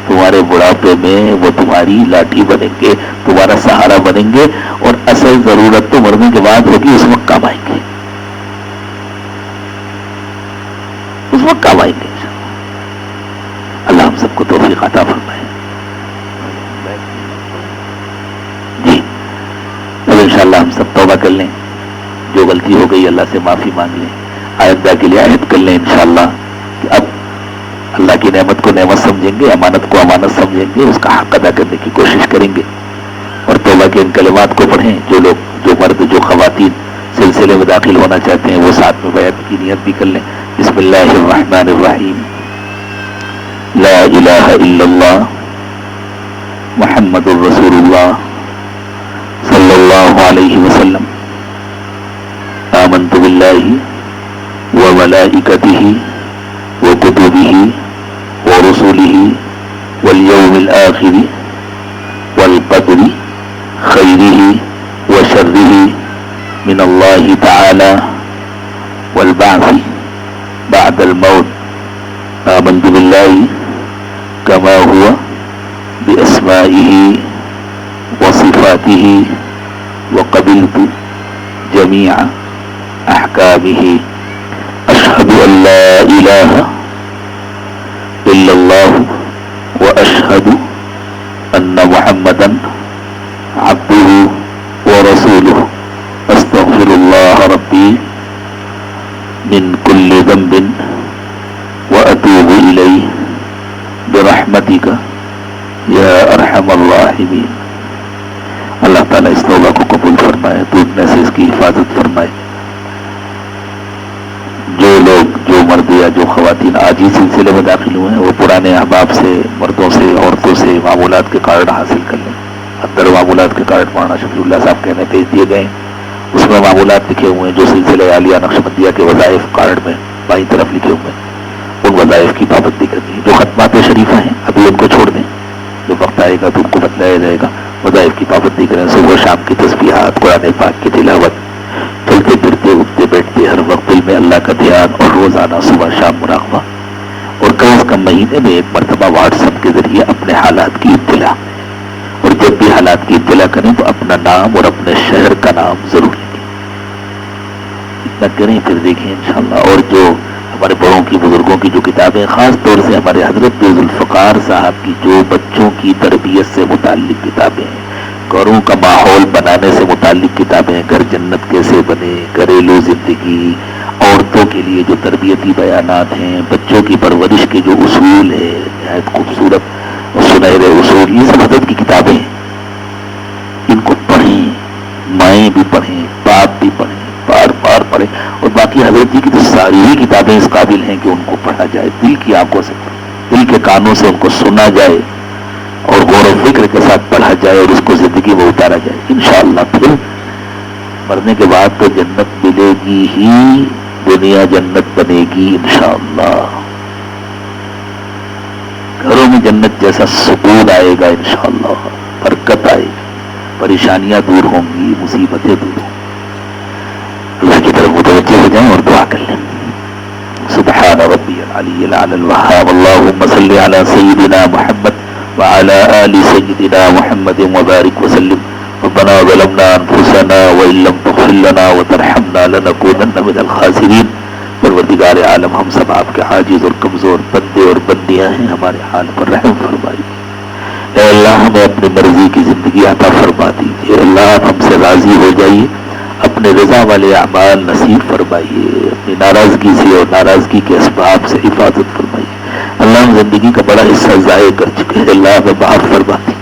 تمہارے بڑھاپے میں وہ تمہاری لاٹھی بنیں گے, تمہارا سہارا بنیں گے, اور اصل ضرورت تو مرنے کے بعد ہوگی, اس وقت کام آئیں گے. اس وقت کام آئیں گے. اللہ ہم سب کو توفیق عطا فرمائے. جی اب انشاءاللہ ہم سب توبہ کر لیں. جو غلطی ہو گئی اللہ سے معافی مانگ لیں. آئندہ کے لیے عہد کر لیں انشاءاللہ کہ اب اللہ کی نعمت کو نعمت سمجھیں گے, امانت کو امانت سمجھیں گے, اس کا حق ادا کرنے کی کوشش کریں گے. اور توبہ کے ان کلمات کو پڑھیں. جو لوگ, جو مرد, جو خواتین سلسلے میں داخل ہونا چاہتے ہیں وہ ساتھ میں بیعت کی نیت بھی کر لیں. بسم اللہ الرحمن الرحیم. لا الہ الا اللہ محمد الرسول اللہ صلی اللہ علیہ وسلم. آمنت باللہ وملائکتہ وکتبہ ورسلہ والیوم الآخر والقدر خیرہ وشرہ من اللہ تعالی والبعث بعد الموت. آمنت باللہ کما ہوا باسمائہ وصفاتہ وقبلت جمیع احکامہ. اشہد ان لا الہ الا اللہ واشہد ان محمدا عبدہ ورسولہ. استغفر اللہ ربی من کل ذنب واتوب الیہ برحمتک یا ارحم الراحمین. اللہ تعالیٰ اس توبہ کو قبول فرمائے, ٹوٹنے سے اس کی حفاظت فرمائے. جو لوگ, جو مرد یا جو خواتین آج ہی سلسلے میں داخل ہوئے ہیں وہ پرانے احباب سے, مردوں سے, عورتوں سے معمولات کے کارڈ حاصل کر لیں. اندر معمولات کے کارڈ مولانا شفیع اللہ صاحب کہنے بھیج دیے گئے. اس میں معمولات لکھے ہوئے ہیں جو سلسلہ عالیہ نقشبندیہ کے وظائف کارڈ میں بائیں طرف لکھے ہوئے ہیں. ان وظائف کی پابندی کرنی ہے. جو ختمات شریفہ ہیں ابھی ان کو چھوڑ دیں, جو وقت آئے گا تو ان کو بتلایا جائے گا. وظائف کی پابندی کریں. صبح شام کی تسبیحات, قرآن پاک کی تلاوت, چلتے پھرتے اٹھتے بیٹھتے ہر وقت دل میں اللہ کا دھیان, اور روزانہ صبح شام مراقبہ, اور کم از کم مہینے میں ایک مرتبہ واٹس ایپ کے ذریعے اپنے حالات کی اطلاع. اور جب بھی حالات کی اطلاع کریں تو اپنا نام اور اپنے شہر کا نام ضرور لکھیں. اتنا کریں پھر دیکھیں انشاءاللہ. اور جو ہمارے بڑوں کی, بزرگوں کی جو کتابیں, خاص طور سے ہمارے حضرت ذوالفقار صاحب کی جو بچوں کی تربیت سے متعلق کتابیں ہیں, گھروں کا ماحول بنانے سے متعلق کتابیں, گھر جنت کیسے بنے, گھریلو زندگی, عورتوں کے لیے جو تربیتی بیانات ہیں, بچوں کی پرورش کے جو اصول ہیں, نہایت خوبصورت اور سنہرے اصول, یہ سب حضرت کی کتابیں ہیں. ان کو پڑھیں, مائیں بھی پڑھیں, باپ بھی پڑھیں, بار بار پڑھیں. اور باقی حضرت جی کی تو ساری ہی کتابیں اس قابل ہیں کہ ان کو پڑھا جائے, دل کی آنکھوں سے, دل کے کانوں سے ان کو سنا جائے, اور غور و فکر کے ساتھ پڑھا جائے, اور اس کو زندگی میں اتارا جائے. انشاءاللہ پھر مرنے کے بعد تو جنت ملے گی ہی, دنیا جنت بنے گی انشاءاللہ. گھروں میں جنت جیسا سکون آئے گا انشاءاللہ, برکت آئے گی, پریشانیاں دور ہوں گی, مصیبتیں دور ہوں گی. اللہ کی طرف متوجہ ہو جائیں اور دعا کر لیں. سبحان ربی العلی الاعلی الوہاب. اللہم صلی علی سیدنا محمد وعلى آل سيدنا محمد وبارك وسلم. ربنا ظلمنا أنفسنا وإن لم تغفر لنا وترحمنا لنكونن من الخاسرين. پروردگار عالم ہم سب آپ کے عاجز اور کمزور بندے اور بندیاں ہیں, ہمارے حال پر رحم فرمائیے. اے اللہ ہمیں اپنی مرضی کی زندگی عطا فرما دیجیے. اللہ آپ ہم سے راضی ہو جائیے, اپنے رضا والے اعمال نصیب فرمائیے, اپنی ناراضگی سے اور ناراضگی کے اسباب سے حفاظت فرمائیے. اللہ ہم زندگی کا بڑا حصہ ضائع کر چکے ہیں, اللہ ہمیں معاف فرما دی,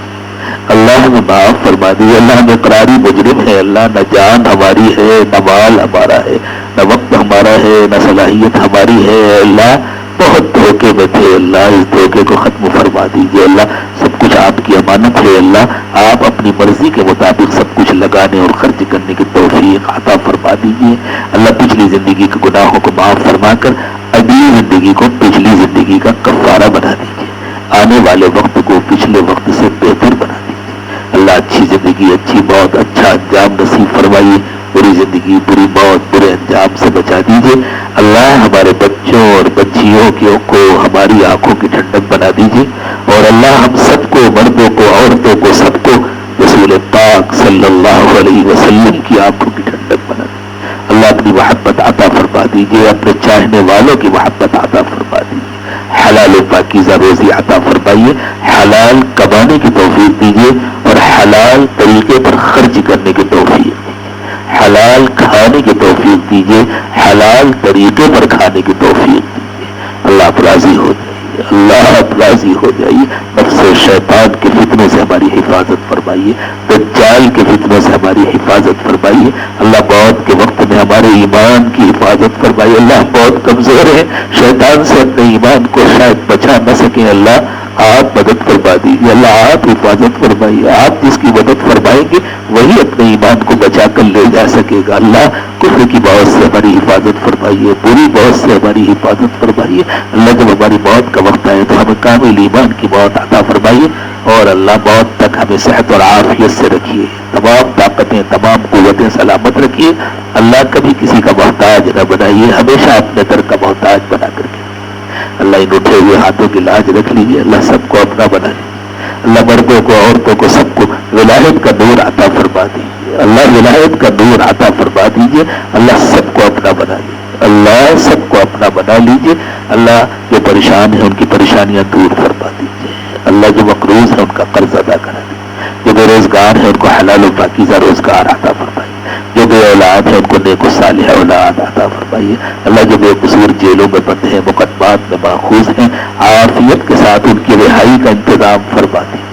اللہ ہمیں معاف فرما دی. اللہ ہم اقراری مجرم ہے, اللہ نہ جان ہماری ہے, نہ مال ہمارا ہے, نہ وقت ہمارا ہے, نہ صلاحیت ہماری ہے. اللہ بہت دھوکے میں تھے, اللہ اس دھوکے کو ختم فرما دیجیے. اللہ سب کچھ آپ کی امانت ہے اللہ، آپ اپنی مرضی کے مطابق سب کچھ لگانے اور خرچ کرنے کی توفیق عطا فرما دیجیے اللہ۔ پچھلی زندگی کے گناہوں کو معاف فرما کر اگلی زندگی کو پچھلی زندگی کا کفارہ بنا دیجیے، آنے والے وقت کو پچھلے وقت سے بہتر بنا دیجیے اللہ۔ اچھی زندگی، اچھی موت، اچھا انجام نصیب فرمائیے، بری زندگی، بری موت، برے انجام سے بچا دیجیے اللہ۔ ہمارے بچوں اور بچیوں کو ہماری آنکھوں کی ٹھنڈک بنا دیجیے، اور اللہ ہم سب کو، مردوں کو، عورتوں کو، سب کو رسول پاک صلی اللہ علیہ وسلم کی آنکھوں کی ٹھنڈک بنا دیجیے اللہ۔ اپنی محبت عطا فرما دیجیے، اپنے چاہنے والوں کی محبت عطا فرما دیجیے، حلال و پاکیزہ روزی عطا فرمائیے، حلال کمانے کی توفیق دیجیے اور حلال طریقے پر خرچ کرنے کی توفیق دیجیے، حلال کھانے کی توفیق دیجیے، حلال طریقے پر کھانے کی توفیق دیجیے اللہ۔ آپ راضی ہو جائیے اللہ، آپ راضی ہو جائیے۔ نفس و شیطان کے فتنوں سے ہماری حفاظت فرمائیے، دجال کے فتنوں سے ہماری حفاظت فرمائیے اللہ۔ موت کے وقت میں ہمارے ایمان کی حفاظت فرمائیے اللہ۔ بہت کمزور ہیں، شیطان سے اپنے ایمان کو شاید بچا نہ سکیں اللہ، آپ مدد فرما دیجیے اللہ، آپ حفاظت فرمائیے۔ آپ جس کی مدد فرمائیں گے وہی اپنے ایمان کو بچا کر لے جا سکے گا اللہ۔ کفر کی موت سے ہماری حفاظت فرمائیے، بری موت سے ہماری حفاظت فرمائیے اللہ۔ جب ہماری موت کا وقت آئے تو ہمیں کامل ایمان کی موت عطا فرمائیے، اور اللہ موت تک ہمیں صحت اور عافیت سے رکھیے، تمام طاقتیں، تمام قوتیں سلامت رکھیے اللہ۔ کبھی کسی کا محتاج نہ بنائیے، ہمیشہ اپنے در کا محتاج بنا کر کے اللہ۔ ان اٹھے ہوئے ہاتھوں کی لاج رکھ لیجیے اللہ، سب کو اپنا بنا لیجیے اللہ۔ مردوں کو، عورتوں کو، سب کو ولایت کا نور عطا فرما دیجیے اللہ، ولایت کا نور عطا فرما دیجیے اللہ۔ سب کو اپنا بنا لیجیے اللہ، سب کو اپنا بنا لیجیے اللہ۔ جو پریشان ہیں ان کی پریشانیاں دور فرما دیجیے اللہ، جو مقروض ہیں ان کا قرض ادا کرا دیجیے، جو بے روزگار ہیں ان کو حلال و پاکیزہ روزگار عطا فرمائیے، جو بے اولاد ہیں ان کو نیک و صالح اولاد عطا فرمائیے اللہ۔ جو بے قصور جیلوں میں بند ہیں، مقدمات میں ماخوذ ہیں، عافیت کے ساتھ ان کی رہائی کا انتظام فرما دیجیے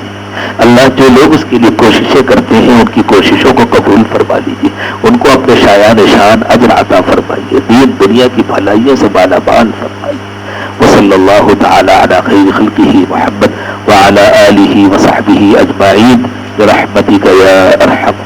اللہ۔ جو لوگ اس کے لیے کوششیں کرتے ہیں ان کی کوششوں کو قبول فرما لیجیے، ان کو اپنے شایان شان اجر عطا فرمائیے، دین دنیا کی بھلائیوں سے مالا مال فرمائیے۔ وصلی اللہ تعالی علی خیر خلقہ محمد وعلی آلہ وصحبہ اجمعین برحمتک یا ارحم